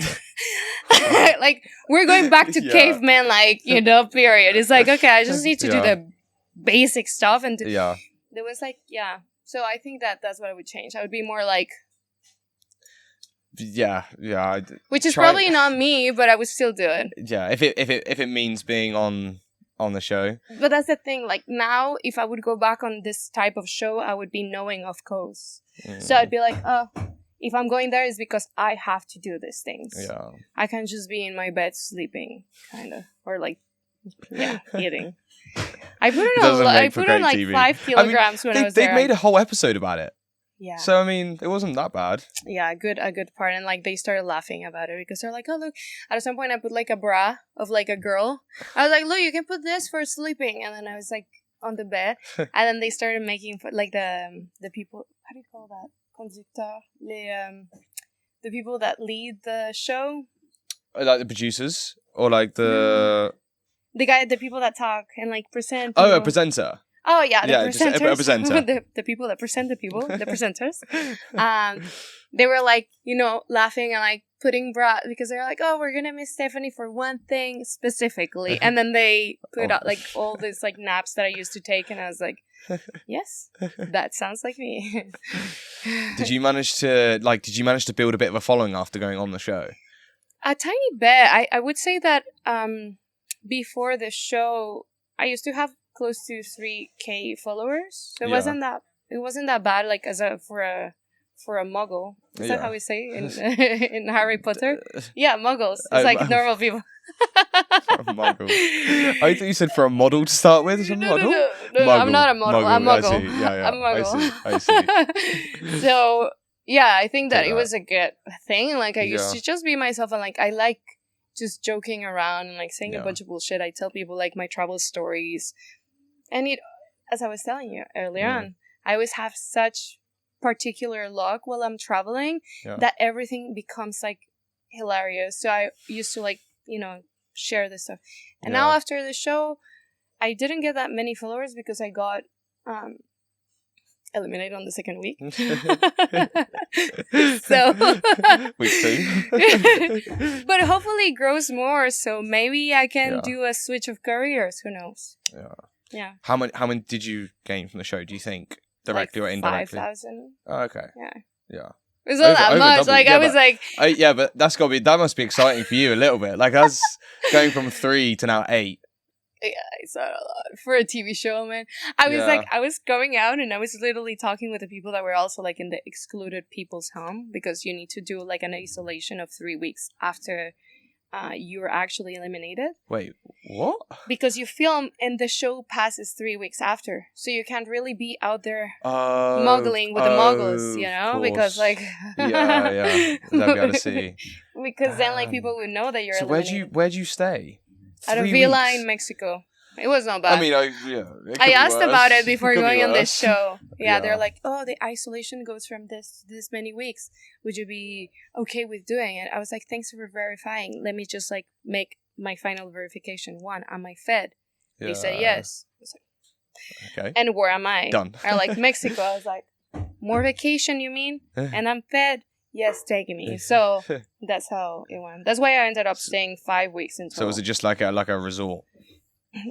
Like we're going back to caveman, like, period. It's like, okay, I just need to do the basic stuff. And there was like, so I think that's what I would change. I would be more like, which is probably not me, but I would still do it. Yeah, if it means being on the show. But that's the thing. Like now, if I would go back on this type of show, I would be knowing of course. So I'd be like, if I'm going there, it's because I have to do these things. Yeah, I can't just be in my bed sleeping, kind of, or like, eating. I put on like TV. 5 kilograms when I was there. They made a whole episode about it. Yeah. So I mean, it wasn't that bad. Yeah, a good part, and like they started laughing about it because they're like, "Oh look!" At some point, I put like a bra of like a girl. I was like, "Look, you can put this for sleeping," and then I was like on the bed, and then they started making like the people. How do you call that? Conducteur, the people that lead the show. Like the producers, or like the people that talk and like present. Oh, a presenter. Oh yeah, the presenters. Just a presenter. the people that present the presenters. They were like, laughing and like putting bra because they're like, oh, we're gonna miss Stephany for one thing specifically, and then they put out like all these like naps that I used to take, and I was like, yes, that sounds like me. Did you manage to build a bit of a following after going on the show? A tiny bit. I would say that before the show, I used to have close to 3,000 followers. So it wasn't that bad, like for a muggle. Is that how we say in Harry Potter? Yeah, muggles. It's like normal people. For a muggle. I thought you said for a model to start with. No, I'm not a model. I'm a muggle. I'm a muggle. I see. So yeah, I think that it was a good thing. Like I used to just be myself, and like I like just joking around and like saying a bunch of bullshit. I tell people like my travel stories. And as I was telling you earlier on, I always have such particular luck while I'm traveling that everything becomes like hilarious. So I used to like, share this stuff. And now after the show, I didn't get that many followers because I got eliminated on the second week. So week 2. But hopefully it grows more. So maybe I can do a switch of careers. Who knows? Yeah. How many did you gain from the show, do you think? Directly or indirectly? 5,000. Oh, okay. Yeah. It's not that much. Double. Like I was like but that must be exciting for you a little bit. Like us going from 3 to now 8. Yeah, it's not a lot for a TV show, man. I was I was going out and I was literally talking with the people that were also like in the excluded people's home, because you need to do like an isolation of 3 weeks after you were actually eliminated. Wait, what? Because you film and the show passes 3 weeks after, so you can't really be out there muggling with the muggles, because like they'll be able to see. Because then like people would know that you're so eliminated. Where'd you stay? At a villa in Mexico. It was not bad. I mean, I asked about it before going on this show. Yeah, they're like, oh, the isolation goes from this many weeks. Would you be okay with doing it? I was like, thanks for verifying. Let me just like make my final verification. One, am I fed? Yeah. They said yes. I was like, Okay. and where am I? Done. I like Mexico. I was like, more vacation, you mean? And I'm fed? Yes, take me. So that's how it went. That's why I ended up staying 5 weeks in total. So was it just like a resort?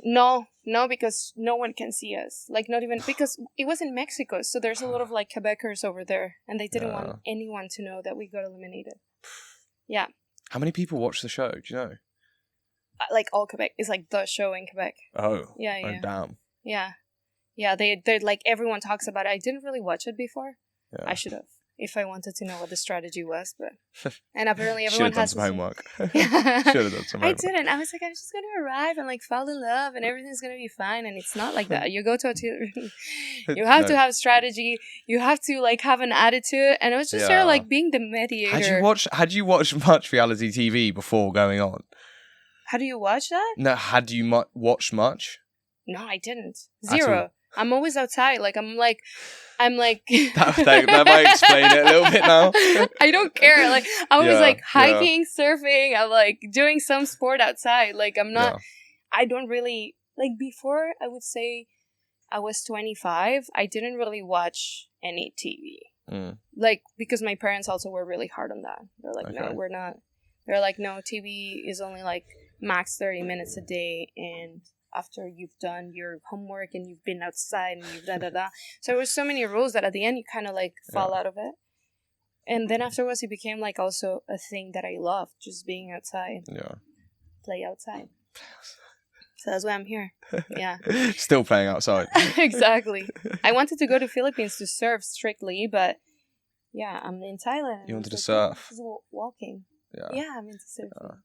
No, because no one can see us. Like, not even, because it was in Mexico, so there's a lot of, like, Quebecers over there, and they didn't want anyone to know that we got eliminated. Yeah. How many people watch the show? Do you know? Like, all Quebec. It's, like, the show in Quebec. Oh. Yeah. Oh, damn. Yeah. Yeah, they're, like, everyone talks about it. I didn't really watch it before. Yeah. I should have, if I wanted to know what the strategy was, but... And apparently everyone has some homework. Should have done some homework. I didn't. I was like, I'm just going to arrive and, like, fall in love and everything's going to be fine. And it's not like that. You go to a you have to have strategy. You have to, like, have an attitude. And it was just there, like, being the mediator. Had you watched much reality TV before going on? How do you watch that? No, had you watched much? No, I didn't. Zero. I'm always outside. Like, I'm like... that might explain it a little bit now. I don't care. Like, I was like hiking, surfing. I'm like doing some sport outside. Like, I'm not, I don't really, like, before I would say I was 25, I didn't really watch any TV. Like, because my parents also were really hard on that. They're like, no, we're not. They're like, no, TV is only like max 30 minutes a day, and after you've done your homework and you've been outside and you've da-da-da. So there was so many rules that at the end you kind of like fall out of it. And then afterwards it became like also a thing that I loved, just being outside. Yeah. Play outside. So that's why I'm here. Yeah. Still playing outside. Exactly. I wanted to go to Philippines to surf strictly, but yeah, I'm in Thailand. You wanted to surf? Just walking. Yeah, I'm into surfing.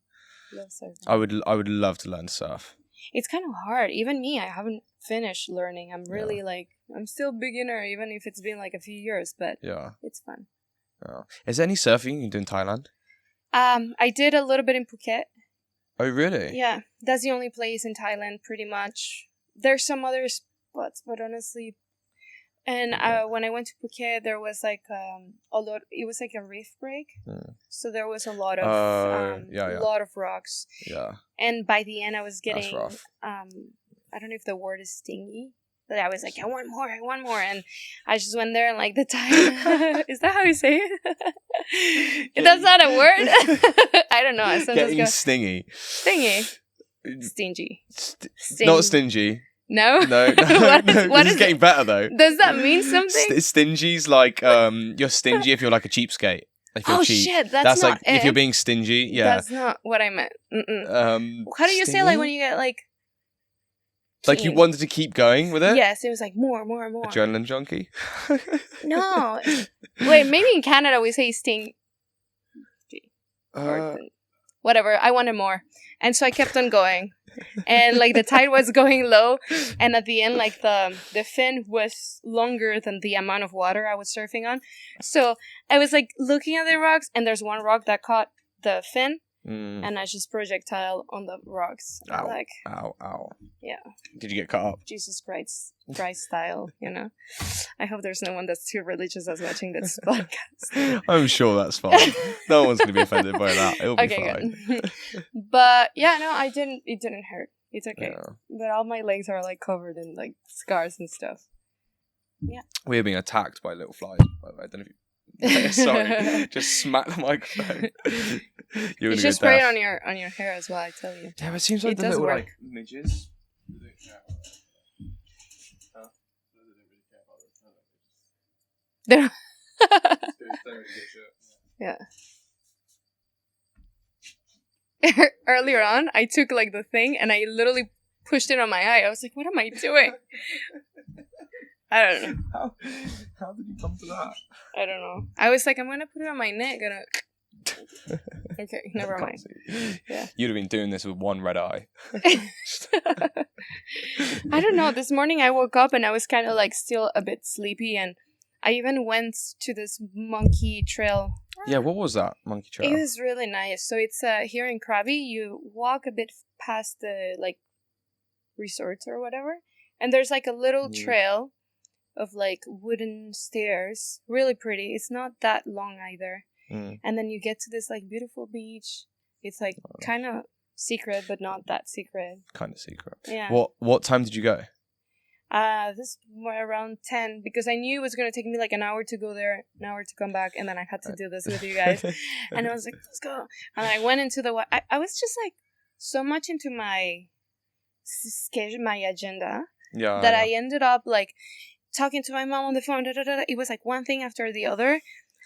Love surfing. I would love to learn to surf. It's kind of hard. Even me, I haven't finished learning. I'm really like, I'm still beginner, even if it's been like a few years, but it's fun. Yeah. Is there any surfing you can do in Thailand? I did a little bit in Phuket. Oh, really? Yeah. That's the only place in Thailand, pretty much. There's some other spots, but honestly... And when I went to Phuket, there was like a lot. It was like a reef break, so there was a lot of lot of rocks. Yeah. And by the end, I was getting I don't know if the word is stingy, but I was like, I want more, and I just went there and like the time. Is that how you say it? That's not a word. I don't know. I sometimes getting stingy. Stingy. Not stingy. No? No. What is getting better though. Does that mean something? Stingy's like you're stingy if you're like a cheapskate. If you're cheap. Shit, that's not like it. If you're being stingy, That's not what I meant. How do you say like when you get like like you wanted to keep going with it? Yes, it was like more. Adrenaline junkie? No. Wait, maybe in Canada we say sting. Whatever, I wanted more. And so I kept on going. And like the tide was going low, and at the end like the fin was longer than the amount of water I was surfing on. So I was like looking at the rocks, and there's one rock that caught the fin, and I just projectile on the rocks. Ow, like ow. Yeah. Did you get cut up? Jesus Christ style, you know. I hope there's no one that's too religious that's watching this podcast. I'm sure that's fine. No one's going to be offended by that. It'll be fine. Good. But yeah, no, it didn't hurt. It's okay. Yeah. But all my legs are like covered in like scars and stuff. Yeah. We're being attacked by little flies, by the way. I don't know if you... Sorry, just smack the microphone. You should spray it on your hair as well, I tell you. Yeah, but it seems like the little like midges. Yeah. Earlier on, I took like the thing and I literally pushed it on my eye. I was like, what am I doing? I don't know. How did you come to that? I don't know. I was like, I'm gonna put it on my neck. Okay, never mind. Yeah. You'd have been doing this with one red eye. I don't know. This morning I woke up and I was kind of like still a bit sleepy, and I even went to this monkey trail. Yeah, what was that monkey trail? It was really nice. So it's here in Krabi. You walk a bit past the like resorts or whatever, and there's like a little trail of like wooden stairs. Really pretty. It's not that long either. And then you get to this like beautiful beach. It's like kind of secret, but not that secret. Kind of secret. Yeah. What time did you go? This was around 10 because I knew it was going to take me like an hour to go there, an hour to come back, and then I had to do this with you guys. And I was like, let's go. And I went into the... I was just like so much into my schedule, my agenda, that I ended up like talking to my mom on the phone. It was like one thing after the other.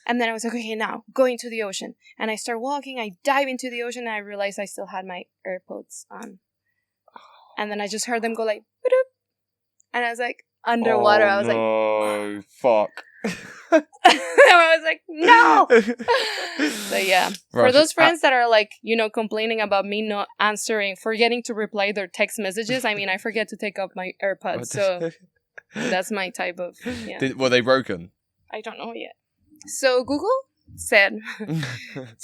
And then I was like, okay, now going to the ocean. And I start walking, I dive into the ocean, and I realized I still had my AirPods on. And then I just heard them go like, "Boop." And I was like, underwater. I was like, fuck. I was like, no. So yeah, for those friends that are like, complaining about me not answering, forgetting to reply their text messages. I mean, I forget to take off my AirPods, so that's my type of. Yeah. Were they broken? I don't know yet. So Google said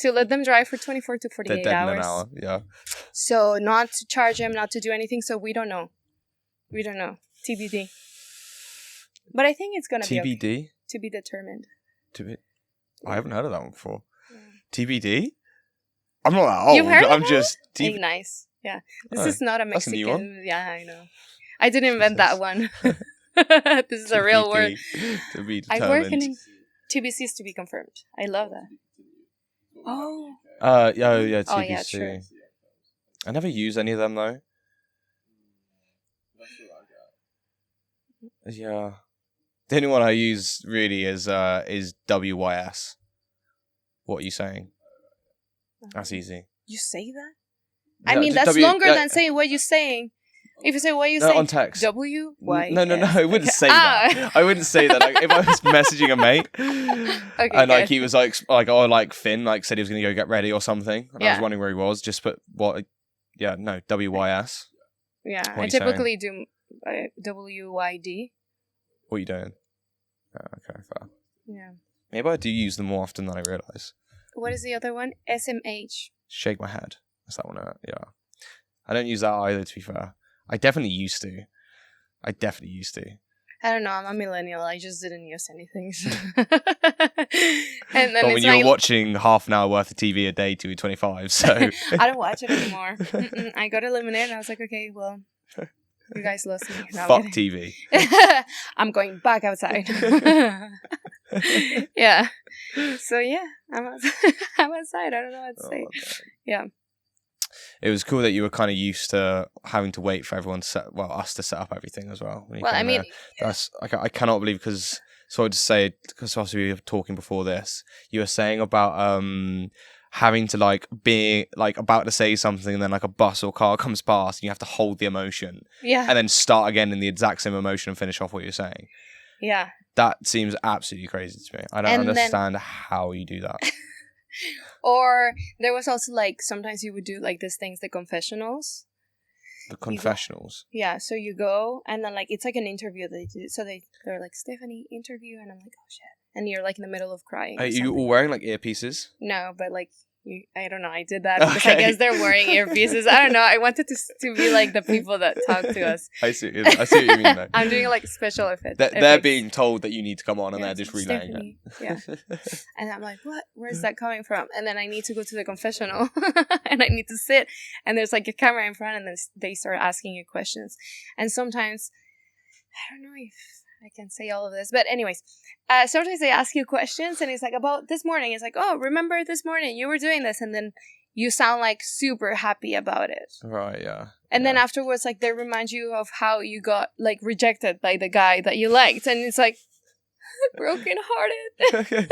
to let them dry for 24 to 48 They're dead hours. in an hour. Yeah. So not to charge them, not to do anything. So we don't know. We don't know. TBD. But I think it's gonna be TBD? okay. To be determined. I haven't heard of that one before. Yeah. TBD? I'm not that old. You've heard I'm of just it? Nice. Yeah. This is not a Mexican. That's a new one? Yeah, I know. I didn't invent that one. This is a real word. To be determined. I work in TBCs to be confirmed. I love that. Oh. Yeah, TBC. Oh, yeah, true. I never use any of them though. Yeah. The only one I use really is WYS. What are you saying? That's easy. You say that? I mean, that's longer than saying what you're saying. If you say what you say, on text. W-Y. No, I wouldn't say that. I wouldn't say that. Like, if I was messaging a mate, and like he was like Finn, like said he was going to go get ready or something, and I was wondering where he was, just put what? Yeah, no, WYS. Yeah, I typically do WYD. What are you doing? Oh, okay, fair. Yeah. Maybe I do use them more often than I realise. What is the other one? SMH. Shake my head. That's that one. Yeah. I don't use that either, to be fair. I definitely used to. I don't know. I'm a millennial. I just didn't use anything. And then but when you're watching half an hour worth of TV a day to 25, so... I don't watch it anymore. I got eliminated and I was like, okay, well... You guys lost me. No, fuck TV. I'm going back outside. Yeah. So yeah, I'm outside. I don't know what to say. Okay. Yeah. It was cool that you were kind of used to having to wait for everyone to us to set up everything as well. Well, I mean, that's I cannot believe because so I just say because obviously we were talking before this. You were saying about having to like be like about to say something and then like a bus or car comes past and you have to hold the emotion. Yeah. And then start again in the exact same emotion and finish off what you're saying. Yeah. That seems absolutely crazy to me. I don't understand how you do that. Or there was also like sometimes you would do like these things, the confessionals. The confessionals. Yeah, so you go and then like it's like an interview they do. So they're like, Stephany, interview, and I'm like, oh shit. And you're like in the middle of crying. Are you all wearing like earpieces? No, but like I don't know. I did that because I guess they're wearing earpieces. I don't know. I wanted to be like the people that talk to us. I see what you mean though. I'm doing like special effects. They're being told that you need to come on and they're just relaying it. Yeah. And I'm like, what? Where's that coming from? And then I need to go to the confessional and I need to sit and there's like a camera in front and then they start asking you questions. And sometimes, I don't know if I can say all of this, but anyways, sometimes they ask you questions and it's like about this morning. It's like, oh, remember this morning you were doing this, and then you sound like super happy about it. Right, yeah. And then afterwards, like they remind you of how you got like rejected by the guy that you liked, and it's like broken hearted.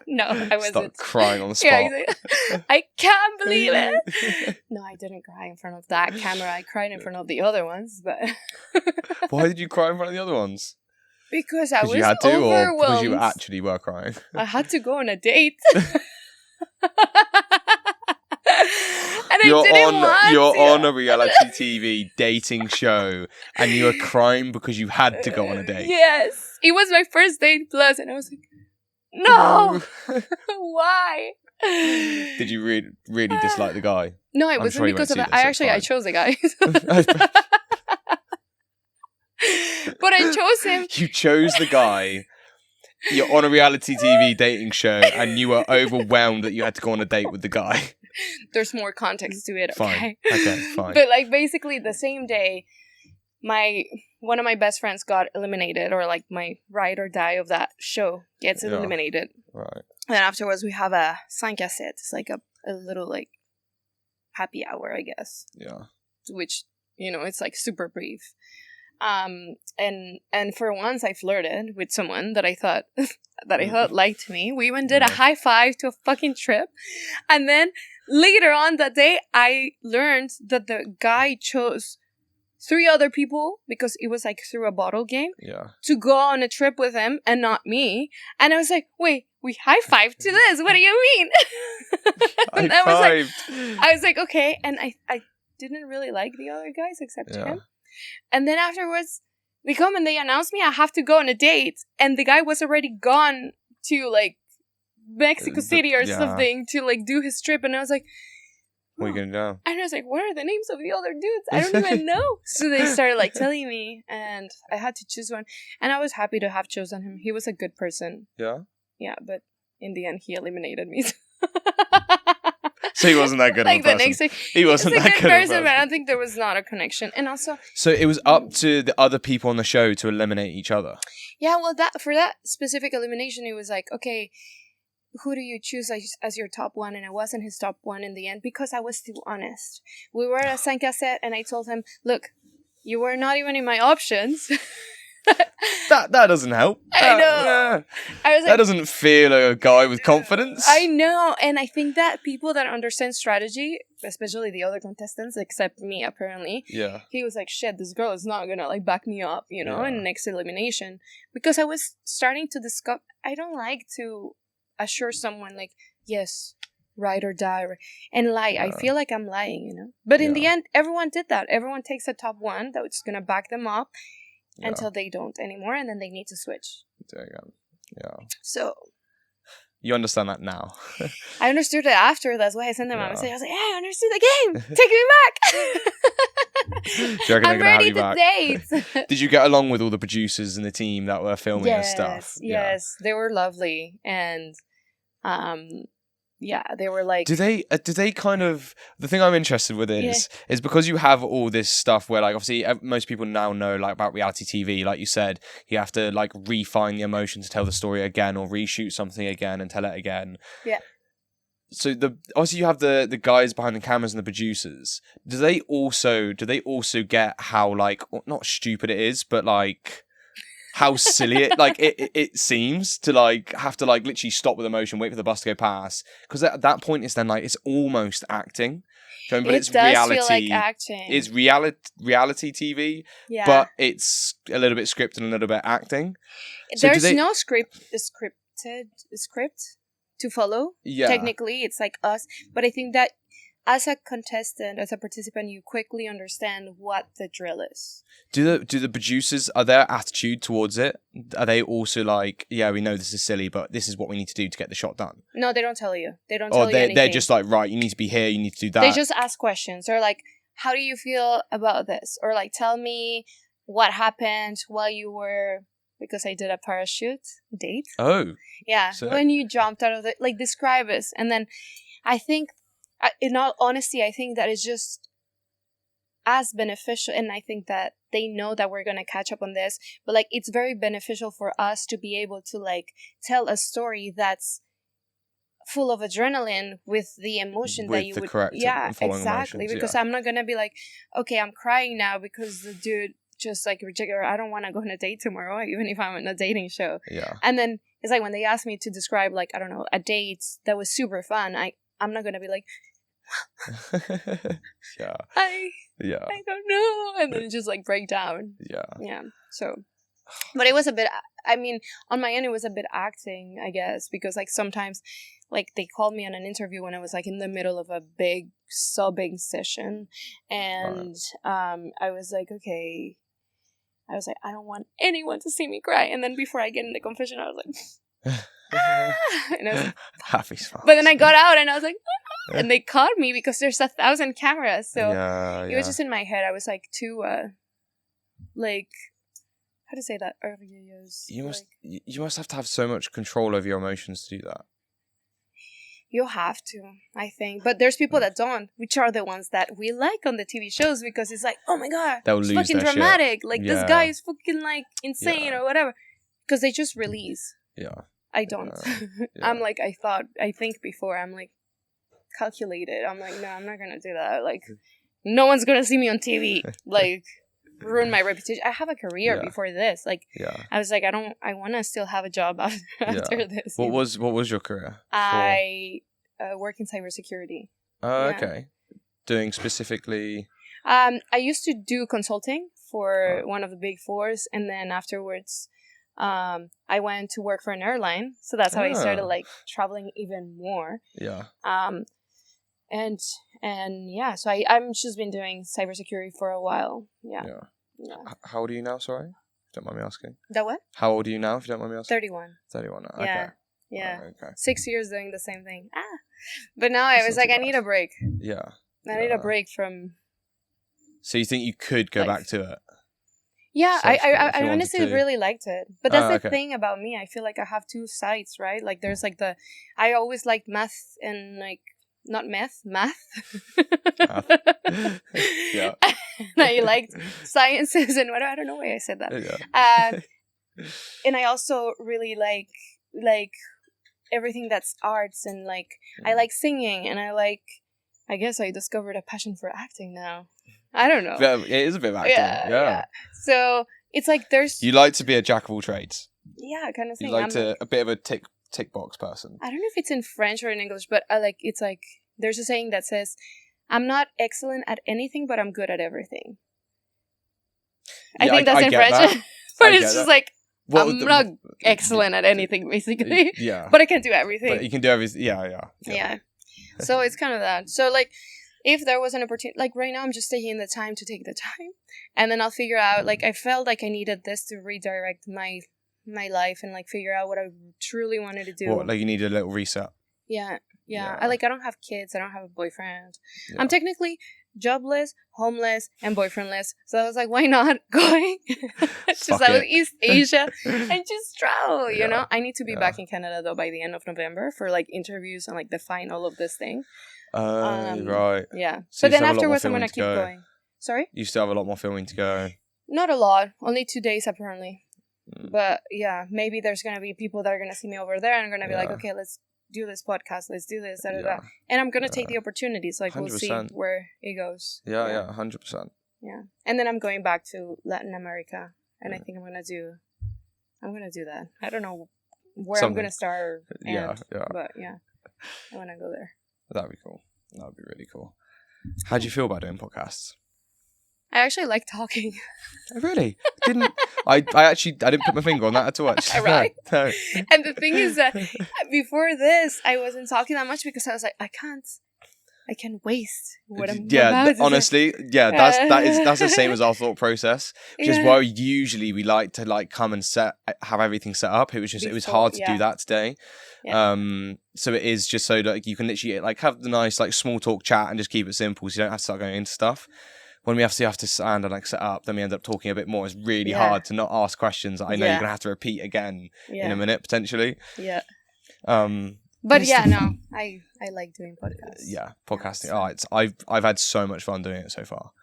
No, I wasn't. Start crying on the spot. Yeah, exactly. I can't believe it. No, I didn't cry in front of that camera. I cried in front of the other ones, but. Why did you cry in front of the other ones? Because I was you had to, overwhelmed. Or because you actually were crying? I had to go on a date. And you're on a reality TV dating show and you were crying because you had to go on a date. Yes. It was my first date plus and I was like, no! Why? Did you really dislike the guy? No, it wasn't because of that. I chose the guy. But I chose him. You chose the guy. You're on a reality TV dating show and you were overwhelmed that you had to go on a date with the guy. there's more context to it. Fine. Okay. Okay, fine. But like basically the same day, one of my best friends got eliminated, or like my ride or die of that show gets eliminated. Right. And afterwards we have a 5 à 7. It's like a little like happy hour, I guess. Yeah. Which, it's like super brief. And for once I flirted with someone that I thought liked me. We even did a high five to a fucking trip. And then later on that day, I learned that the guy chose 3 other people, because it was like through a bottle game, to go on a trip with him and not me. And I was like, wait, we high-fived to this? What do you mean? And I was like, okay. And I didn't really like the other guys except him. And then afterwards, they come and they announce me I have to go on a date. And the guy was already gone to like Mexico City or something to like do his trip. And I was like, what are you gonna do? And I was like, what are the names of the other dudes? I don't even know. So they started like telling me, and I had to choose one. And I was happy to have chosen him. He was a good person. Yeah? Yeah, but in the end, he eliminated me. So he wasn't that good like of a person. The next day, he wasn't that good person, but I don't think there was not a connection. And also... So it was up to the other people on the show to eliminate each other? Yeah, well, for that specific elimination, it was like, okay... who do you choose as your top one? And I wasn't his top one in the end because I was too honest. We were at a 5 à 7 and I told him, look, you were not even in my options. that doesn't help. I know. I was like, that doesn't feel like a guy with confidence. I know. And I think that people that understand strategy, especially the other contestants, except me apparently, he was like, shit, this girl is not gonna like back me up, in next elimination. Because I was starting to discover, I don't like to assure someone like, yes, ride or die, and lie. I feel like I'm lying, But in the end, everyone did that. Everyone takes a top one that's gonna back them up until they don't anymore, and then they need to switch. There you go. Yeah. So you understand that now. I understood it after. That's why I sent them a message. I was like, I understood the game. Take me back. I'm ready to date. Did you get along with all the producers and the team that were filming and stuff? Yes, they were lovely, and they were like... Do they kind of... The thing I'm interested with is because you have all this stuff where, like, obviously most people now know, like, about reality TV, like you said, you have to, like, refine the emotion to tell the story again or reshoot something again and tell it again. Yeah. So obviously you have the guys behind the cameras and the producers. Do they also get how, like, not stupid it is, but, like... how silly it seems to like have to like literally stop with emotion, wait for the bus to go past, because at that point it's then like it's almost acting. Do you know, but it's reality. Feel like acting. It's reality TV, but it's a little bit scripted and a little bit acting. So there's no script to follow. Yeah. Technically, it's like us, but I think that as a contestant, as a participant, you quickly understand what the drill is. Do the producers, are their attitude towards it? Are they also like, yeah, we know this is silly, but this is what we need to do to get the shot done? No, they don't tell you. They don't tell you anything. They're just like, right, you need to be here, you need to do that. They just ask questions. They're like, how do you feel about this? Or like, tell me what happened while you were... Because I did a parachute date. Oh. Yeah, so when you jumped out of the... Like, describe us. And then I think... in all honesty, I think that is just as beneficial, and I think that they know that we're going to catch up on this, but like it's very beneficial for us to be able to like tell a story that's full of adrenaline with the emotion with that you the would... correct exactly, emotions, because I'm not going to be like, okay, I'm crying now because the dude just like rejected, or I don't want to go on a date tomorrow, even if I'm in a dating show. Yeah. And then it's like when they asked me to describe like, I don't know, a date that was super fun, I'm not going to be like, I don't know, and then just like break down. So, but it was a bit, I mean, on my end it was a bit acting, I guess, because like sometimes like they called me on an interview when I was like in the middle of a big sobbing session, and I was like, okay, I don't want anyone to see me cry, and then before I get in the confession I was like and I was like, happy smile. But then I got out and I was like, and they caught me because there's 1,000 cameras. So it was just in my head. I was like too, like, how to say that? You must have to have so much control over your emotions to do that. You have to, I think. But there's people that don't, which are the ones that we like on the TV shows because it's like, oh my God, They'll it's lose fucking their dramatic. shit. Like, Yeah. this guy is fucking, like, insane Yeah. or whatever. Because they just release. Yeah. I don't. Yeah. I'm like, I think before. I'm like, calculated. I'm like, no, I'm not going to do that. Like, no one's going to see me on TV. Like, ruin my reputation. I have a career before this. Like, I was like, I want to still have a job after this. What was your career? I work in cybersecurity. Oh, okay. Doing specifically. I used to do consulting for one of the big fours, and then afterwards, I went to work for an airline. So that's how I started like traveling even more. Yeah. And yeah, so I'm just been doing cybersecurity for a while. Yeah. How old are you now? Sorry, don't mind me asking. That what? How old are you now? If you don't mind me asking. 31. 31. Okay. Yeah. Yeah. Okay. 6 years doing the same thing. But now I was like, I need a break. Yeah. I need a break from. So you think you could go back to it? Yeah, So I honestly really liked it. But that's the okay. thing about me. I feel like I have two sides, right? Like there's like I always liked math and like, not math. Yeah. And I liked sciences and whatever. I don't know why I said that. Yeah. And I also really like everything that's arts and like, I like singing and I guess I discovered a passion for acting now. I don't know. It is a bit of acting. Yeah. So it's like there's. You like to be a jack of all trades. Yeah, kind of thing. You like a bit of a tick box person. I don't know if it's in French or in English, but it's like there's a saying that says, "I'm not excellent at anything, but I'm good at everything." I think that's in French, but it's just like I'm not excellent at anything, basically. Yeah, but I can do everything. But you can do everything. Yeah. So it's kind of that. So like, if there was an opportunity, like right now, I'm just taking the time to take the time, and then I'll figure out. Like, I felt like I needed this to redirect my life and like figure out what I truly wanted to do. What, like you need a little reset? Yeah. I don't have kids. I don't have a boyfriend. Yeah. I'm technically jobless, homeless, and boyfriendless. So I was like, why not going to Southeast Asia and just travel, you know? I need to be back in Canada, though, by the end of November for, like, interviews and, like, define all of this thing. Right. Yeah. So but then afterwards, I'm going to keep going. Sorry? You still have a lot more filming to go. Not a lot. Only 2 days, apparently. But, yeah, maybe there's going to be people that are going to see me over there and are going to be like, okay, let's do this podcast, let's do this, and I'm gonna take the opportunity, so like 100%. We'll see where it goes. 100%. Yeah, and then I'm going back to Latin America, and I think I'm gonna do that. I don't know where I'm gonna start. But yeah, I wanna go there. That'd be cool. That'd be really cool. How do you feel about doing podcasts? I actually like talking. Really? I didn't put my finger on that at all, actually. Right? No. And the thing is that before this, I wasn't talking that much because I was like, I can't waste what I'm about to honestly, say. That's the same as our thought process, which is why usually we like to like come and have everything set up. It was hard to do that today. Yeah. So it is just so that you can literally like have the nice like small talk chat and just keep it simple, so you don't have to start going into stuff. When we have to stand and like set up, then we end up talking a bit more. It's really hard to not ask questions that I know you're gonna have to repeat again in a minute potentially. Yeah. But I like doing podcasts. Yeah, podcasting. I've had so much fun doing it so far.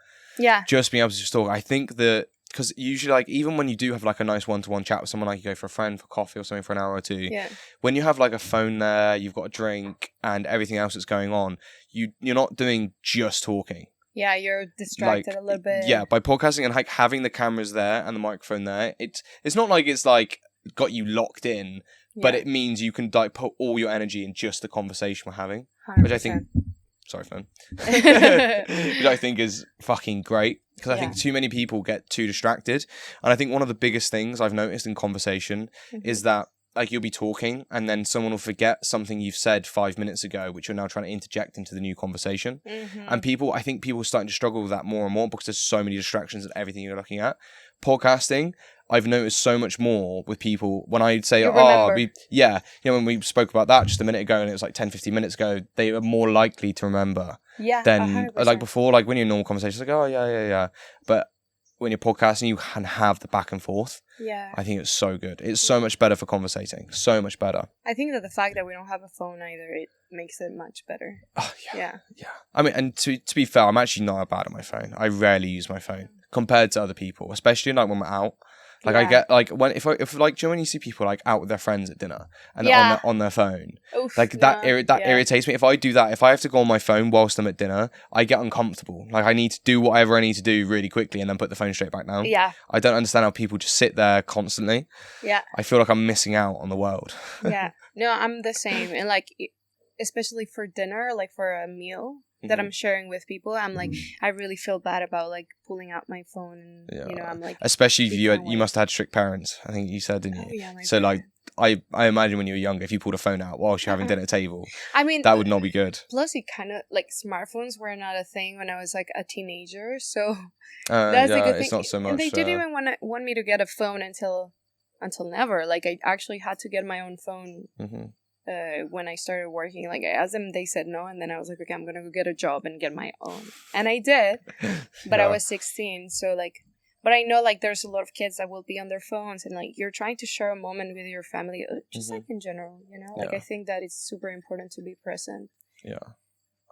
Yeah. Just being able to just talk. I think that because usually like even when you do have like a nice one-to-one chat with someone, like you go for a friend for coffee or something for an hour or two. Yeah. When you have like a phone there, you've got a drink and everything else that's going on, you're not doing just talking. Yeah, you're distracted a little bit. Yeah, by podcasting and like having the cameras there and the microphone there, it's not like it's like got you locked in, but it means you can like put all your energy in just the conversation we're having, 100%. which I think. Sorry, phone. Which I think is fucking great because I think too many people get too distracted, and I think one of the biggest things I've noticed in conversation is that. Like you'll be talking and then someone will forget something you've said 5 minutes ago, which you're now trying to interject into the new conversation. And I think people are starting to struggle with that more and more because there's so many distractions and everything you're looking at. Podcasting, I've noticed so much more with people when I say, when we spoke about that just a minute ago and it was like 10-15 minutes ago, they are more likely to remember than 100%. Like before, like when you're in normal conversations, like, oh, yeah. But when you're podcasting, you can have the back and forth. Yeah. I think it's so good. It's so much better for conversating. So much better. I think that the fact that we don't have a phone either, it makes it much better. Oh, yeah. I mean, and to be fair, I'm actually not bad at my phone. I rarely use my phone compared to other people, especially like when we're out. Like I get like when if like, do you know when you see people like out with their friends at dinner and they're on their phone, Oof, like that irritates me. If I do that, if I have to go on my phone whilst I'm at dinner, I get uncomfortable. Like I need to do whatever I need to do really quickly and then put the phone straight back down. Yeah. I don't understand how people just sit there constantly. Yeah. I feel like I'm missing out on the world. Yeah. No, I'm the same. And like, especially for dinner, like for a meal that I'm sharing with people, I'm like, I really feel bad about like pulling out my phone and you know, I'm like, especially if you must have had strict parents, I think you said, didn't you? Oh, yeah, so parents. Like I imagine when you were younger, if you pulled a phone out whilst you're having dinner at a table, I mean, that would not be good. Plus it kind of like smartphones were not a thing when I was like a teenager, so that's a good thing. It's not so much, and they didn't even want me to get a phone until never. Like I actually had to get my own phone when I started working. Like I asked them, they said no, and then I was like, okay, I'm gonna go get a job and get my own, and I did. But I was 16, so like, but I know like there's a lot of kids that will be on their phones, and like you're trying to share a moment with your family, just like in general, you know. Like I think that it's super important to be present. Yeah.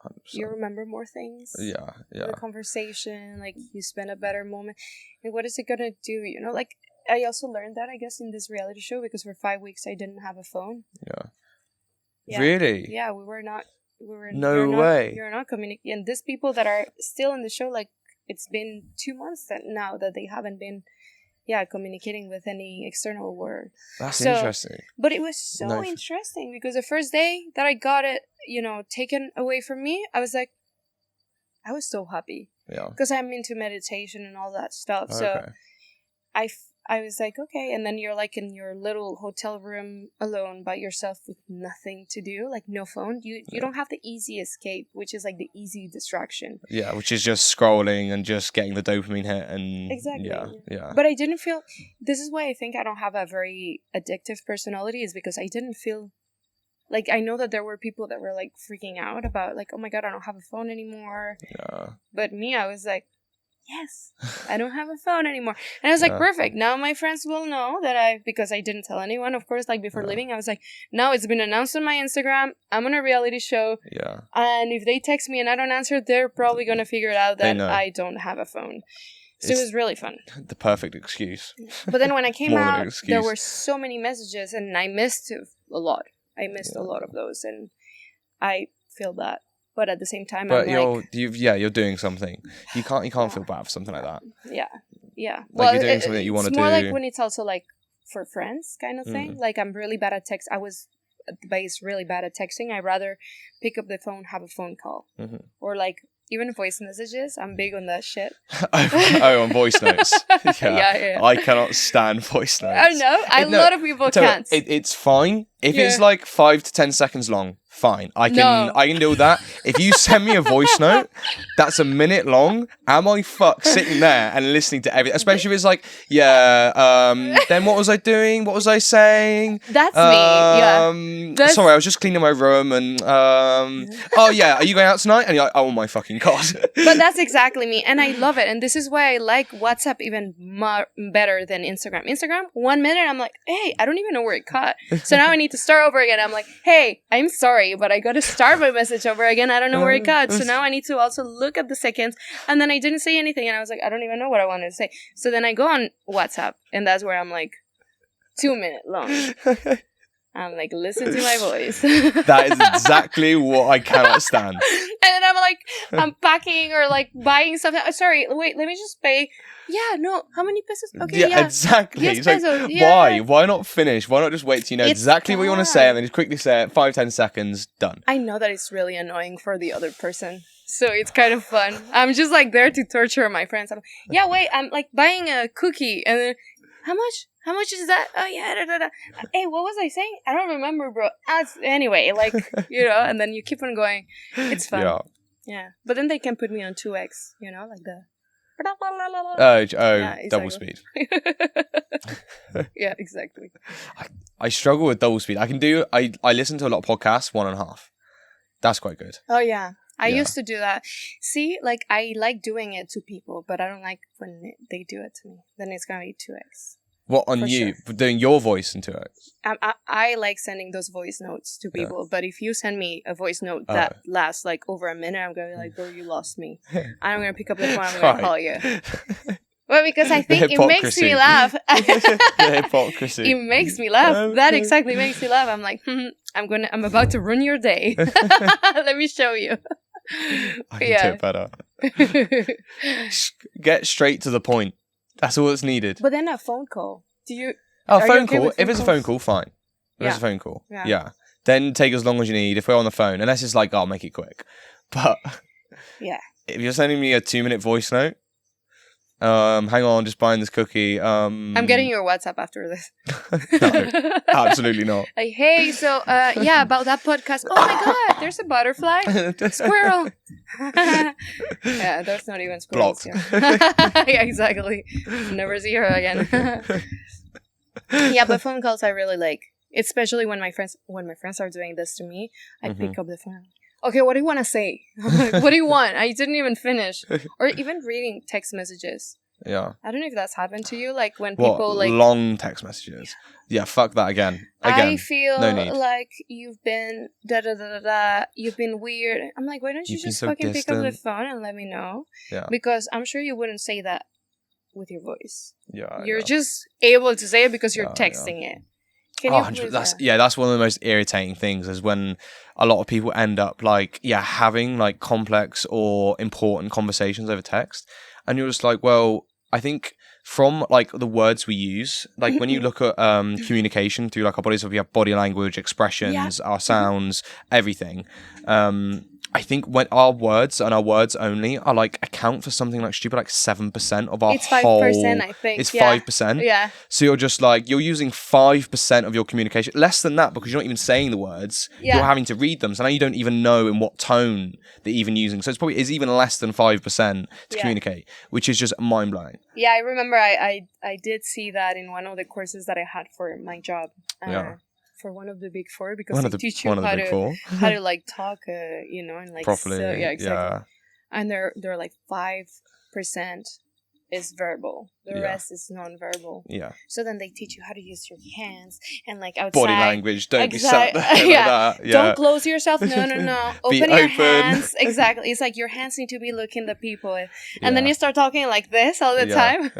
100%. You remember more things. Yeah. The conversation, like you spend a better moment. And what is it gonna do? You know, like I also learned that I guess in this reality show because for 5 weeks I didn't have a phone. Yeah. Really? Yeah, we were not. No way. You're not communicating. And these people that are still in the show, like it's been 2 months now that they haven't been, communicating with any external world. That's interesting. But it was so interesting because the first day that I got it, you know, taken away from me, I was so happy. Yeah. Because I'm into meditation and all that stuff. So I was like, okay. And then you're like in your little hotel room alone by yourself with nothing to do, like no phone. You don't have the easy escape, which is like the easy distraction. Yeah, which is just scrolling and just getting the dopamine hit. And exactly. Yeah. But I didn't feel, this is why I think I don't have a very addictive personality, is because I didn't feel, like I know that there were people that were like freaking out about like, oh my God, I don't have a phone anymore. Yeah. But me, I was like, yes, I don't have a phone anymore. And I was like, perfect. Now my friends will know that because I didn't tell anyone, of course, like before leaving, I was like, now it's been announced on my Instagram. I'm on a reality show. Yeah. And if they text me and I don't answer, they're probably going to figure it out that I don't have a phone. So it was really fun. The perfect excuse. But then when I came out, there were so many messages and I missed a lot. I missed a lot of those and I feel bad. But at the same time, you're doing something. You can't feel bad for something like that. Yeah. Like well, you're doing something that you want to do. It's more like when it's also like for friends kind of thing. Like I'm really bad at text. I was at the base really bad at texting. I'd rather pick up the phone, have a phone call, or like even voice messages. I'm big on that shit. On voice notes. Yeah. I cannot stand voice notes. I know. A lot of people can't. It's fine if it's like 5 to 10 seconds long. Fine, I can deal with that. If you send me a voice note that's a minute long, am I sitting there and listening to everything? Especially if it's like, then what was I doing? What was I saying? That's me. Yeah. Sorry, I was just cleaning my room and are you going out tonight? And you're like, oh my fucking God. But that's exactly me, and I love it. And this is why I like WhatsApp even better than Instagram. Instagram, 1 minute, I'm like, hey, I don't even know where it cut. So now I need to start over again. I'm like, hey, I'm sorry, but I got to start my message over again. I don't know where it cut. So now I need to also look at the seconds. And then I didn't say anything. And I was like, I don't even know what I wanted to say. So then I go on WhatsApp. And that's where I'm like, 2 minute long. I'm like, listen to my voice. That is exactly what I cannot stand. And then I'm like, I'm packing or like buying something. Sorry, wait, let me just pay. Yeah, no, how many pesos? Okay, yeah. Exactly. Yes, pesos. Like, why? Why not finish? Why not just wait till you know exactly what you want to say and then just quickly say it, 5-10 seconds, done. I know that it's really annoying for the other person. So it's kind of fun. I'm just like there to torture my friends. I'm like, I'm like buying a cookie and then, how much? How much is that? Oh, yeah. Da, da, da. Hey, what was I saying? I don't remember, bro. Anyway, like, you know, and then you keep on going. It's fun. Yeah. But then they can put me on 2x, you know, like the... double speed. Yeah, exactly. I struggle with double speed. I listen to a lot of podcasts, 1.5. That's quite good. Oh, yeah. I used to do that. See, like, I like doing it to people, but I don't like when they do it to me. Then it's gonna be 2x. What, on you? Sure. Doing your voice in 2x? I like sending those voice notes to people, but if you send me a voice note that lasts, like, over a minute, I'm gonna be like, bro, you lost me. I'm gonna pick up the phone, I'm gonna call you. Well, because I think it makes me laugh. The hypocrisy. It makes me laugh. That exactly makes me laugh. I'm like, I'm about to ruin your day. Let me show you. I can do it better. Get straight to the point. That's all that's needed. But then a phone call. Phone call. If it's a phone call, fine. If it's a phone call, yeah. Then take as long as you need. If we're on the phone, unless it's like, I'll make it quick. But if you're sending me a 2-minute voice note, hang on, just buying this cookie. I'm getting your WhatsApp after this. No, absolutely not. Like, hey, so about that podcast. Oh my god, there's a butterfly, squirrel. Yeah, there's not even squirrels. Yeah, exactly. Never see her again. Yeah, but phone calls I really like, especially when my friends are doing this to me. I pick up the phone. Okay, what do you want to say? What do you want? I didn't even finish. Or even reading text messages. Yeah. I don't know if that's happened to you. Like when people like long text messages. Yeah, fuck that again. I feel like you've been you've been weird. I'm like, why don't you just fucking pick up the phone and let me know? Yeah. Because I'm sure you wouldn't say that with your voice. Yeah. You're just able to say it because you're texting it. That's one of the most irritating things is when a lot of people end up having like complex or important conversations over text, and you're just like, well, I think from like the words we use, like when you look at communication through like our bodies, we have body language, expressions, our sounds, everything. I think when our words and our words only are like account for something like stupid like 7% of our whole. It's 5%, I think. It's 5%. Yeah. So you're just like you're using 5% of your communication, less than that because you're not even saying the words. Yeah. You're having to read them, so now you don't even know in what tone they're even using. So it's even less than 5% to communicate, which is just mind blowing. Yeah, I remember I did see that in one of the courses that I had for my job. For one of the big four, because they teach you how to like talk, and like properly. So, yeah, exactly. Yeah. And they're like 5% is verbal. The rest is non-verbal. Yeah. So then they teach you how to use your hands and like outside. Body language. Don't be sat there like that. Yeah. Don't close yourself. No. Open your hands. Exactly. It's like your hands need to be looking the people. And then you start talking like this all the time.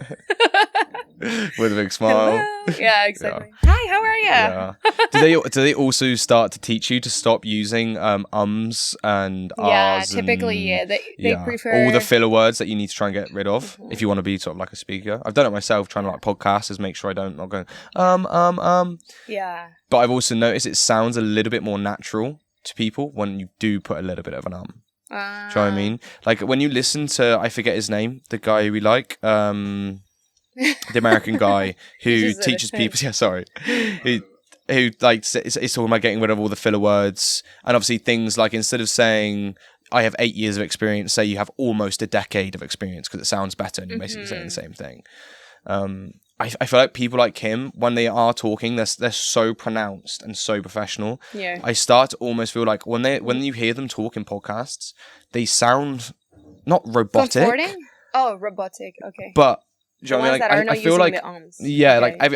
With a big smile. Yeah, exactly. Yeah. Hi, how are you? Yeah. Do they also start to teach you to stop using ums and ahs? Yeah, typically, they prefer all the filler words that you need to try and get rid of if you want to be sort of like a speaker. I've done it myself, trying to like podcast, make sure I'm not going Yeah. But I've also noticed it sounds a little bit more natural to people when you do put a little bit of an Do you know what I mean? Like when you listen to, I forget his name, the guy we like, the American guy who teaches people. Yeah, sorry. Who like is talking about getting rid of all the filler words, and obviously things like instead of saying I have 8 years of experience, say you have almost a decade of experience because it sounds better and you're basically saying the same thing. I feel like people like him, when they are talking, they're so pronounced and so professional. Yeah. I start to almost feel like when you hear them talk in podcasts, they sound not robotic. Comforting? Oh, robotic. Okay. But do you know what I mean? Like, I feel like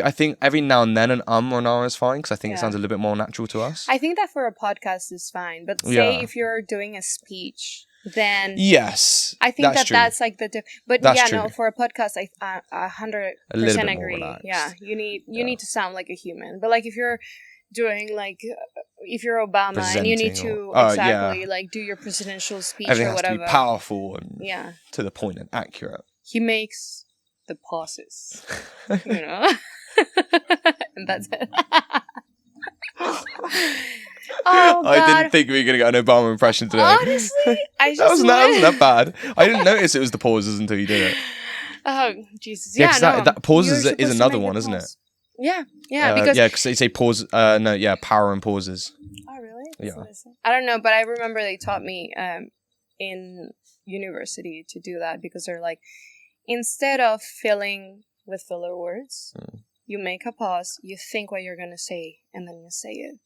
I think every now and then an or an R is fine because I think it sounds a little bit more natural to us. I think that for a podcast is fine, but say if you're doing a speech, then yes, I think that's like the but no, for a podcast, I 100% agree. Yeah, you need to sound like a human, but like if you're doing like if you're Obama and you need to like do your presidential speech everything or whatever, has to be powerful and to the point and accurate. He makes the pauses, and that's it. Oh, God. I didn't think we were going to get an Obama impression today. Honestly, that wasn't that bad. I didn't notice it was the pauses until you did it. Oh, Jesus. Yeah, that pauses is another one, isn't it? Yeah, because they say pause. Power and pauses. Oh, really? That's I don't know, but I remember they taught me in university to do that because they're like, instead of filling with filler words, you make a pause, you think what you're going to say, and then you say it.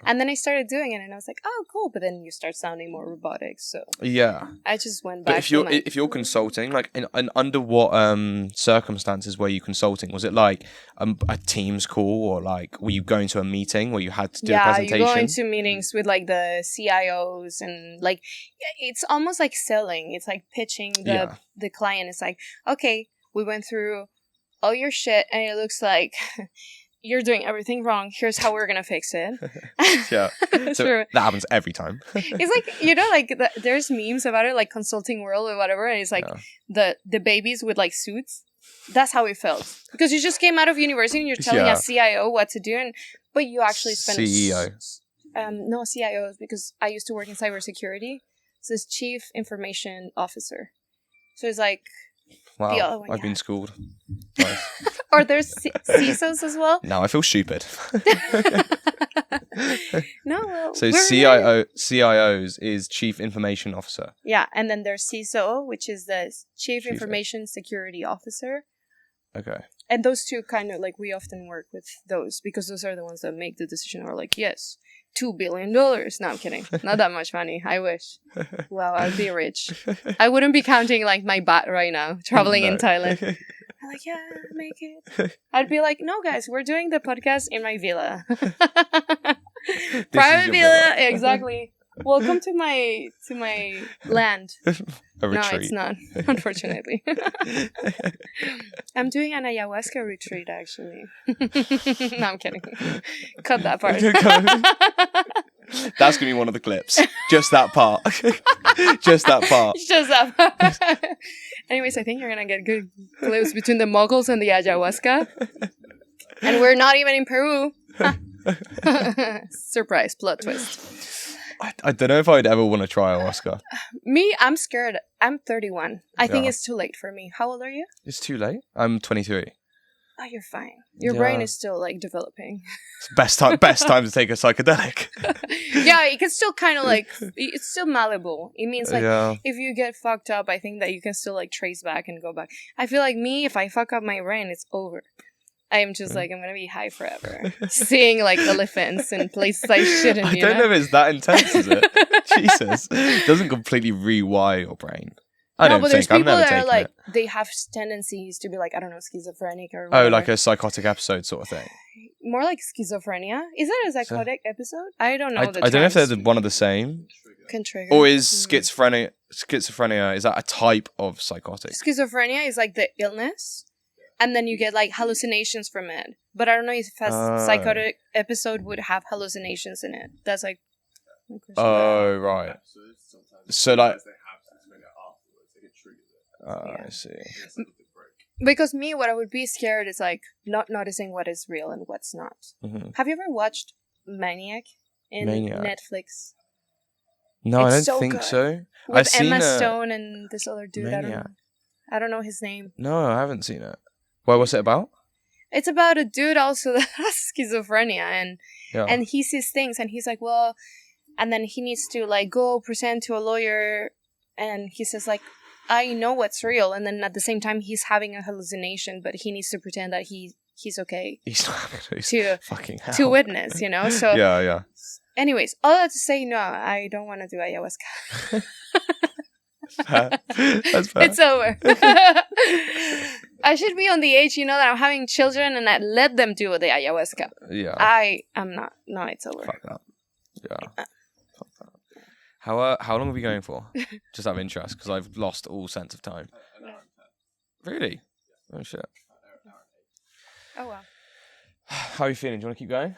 And then I started doing it, and I was like, oh, cool. But then you start sounding more robotic, so I just went back. But if you're consulting, like, and under what circumstances were you consulting? Was it like a Teams call, or like were you going to a meeting where you had to do a presentation? Yeah, you go into meetings with like the CIOs, and like it's almost like selling. It's like pitching the client. It's like, okay, we went through all your shit, and it looks like you're doing everything wrong. Here's how we're gonna fix it. Yeah, so sure. That happens every time. It's like, you know, like there's memes about it, like consulting world or whatever, and it's like the babies with like suits. That's how it felt, because you just came out of university and you're telling a CIO what to do, but you actually spent CEO. No, CIOs, because I used to work in cybersecurity, so it's Chief Information Officer. So it's like. Wow, the other one, I've been schooled. Nice. Or there's CISOs as well. Now I feel stupid. No, well, so CIOs is Chief Information Officer. Yeah, and then there's CISO, which is the Chief Information Security Officer. Okay. And those two kind of like, we often work with those because those are the ones that make the decision, or like, yes, $2 billion. No, I'm kidding. Not that much money. I wish. Wow, I'd be rich. I wouldn't be counting like my baht right now, traveling in Thailand. I'm like, yeah, make it. I'd be like, no, guys, we're doing the podcast in my villa. Private villa, exactly. Welcome to my land. A retreat. No, it's not, unfortunately. I'm doing an ayahuasca retreat, actually. No, I'm kidding. Cut that part. That's going to be one of the clips. Just that part. Just that part. Just that part. Anyways, I think you're going to get good clips between the moguls and the ayahuasca. And we're not even in Peru. Surprise, plot twist. I don't know if I'd ever want to try ayahuasca. Me, I'm scared. I'm 31. I think it's too late for me. How old are you? It's too late. I'm 23. Oh, you're fine. Your brain is still like developing. It's best time to take a psychedelic. Yeah, it can still kind of like, it's still malleable. It means like if you get fucked up, I think that you can still like trace back and go back. I feel like me, if I fuck up my brain, it's over. I am just like, I'm going to be high forever. Seeing like elephants in places I shouldn't, I don't know if it's that intense, is it? Jesus. It doesn't completely rewire your brain. I don't think. There's people that are like, they have tendencies to be like, I don't know, schizophrenic or whatever. Oh, like a psychotic episode sort of thing. More like schizophrenia. Is that a psychotic episode? I don't know. I don't know if they're one of the same. Can trigger. Or is schizophrenia, is that a type of psychotic? Schizophrenia is like the illness. And then you get like hallucinations from it. But I don't know if a psychotic episode would have hallucinations in it. That's like... Oh, right. So like... I see. Because me, what I would be scared is like not noticing what is real and what's not. Mm-hmm. Have you ever watched Maniac in Netflix? No, I don't think so. With Emma Stone and this other dude. I don't know his name. No, I haven't seen it. Well, what's it about? It's about a dude also that has schizophrenia and he sees things and he's like, well, and then he needs to like go present to a lawyer and he says like, I know what's real, and then at the same time he's having a hallucination, but he needs to pretend that he's okay. He's fucking hell. To witness, you know. So yeah. Anyways, all that to say, no, I don't want to do ayahuasca. That's fair. It's over. I should be on the age, you know, that I'm having children, and I let them do the ayahuasca. Yeah. I am not. No, it's over. Fuck that. Yeah. How long are we going for? Just out of interest, because I've lost all sense of time. Really? Oh shit. Oh wow. How are you feeling? Do you want to keep going?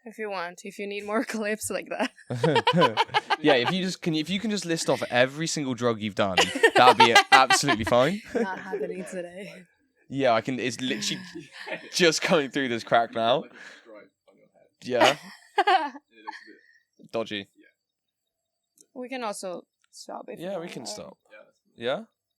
If you want, if you need more clips like that. Yeah, if you can just list off every single drug you've done, that'd be absolutely fine. Not happening today. Yeah, I can. It's literally just coming through this crack now. Yeah. Dodgy. We can also stop if we can stop. Yeah?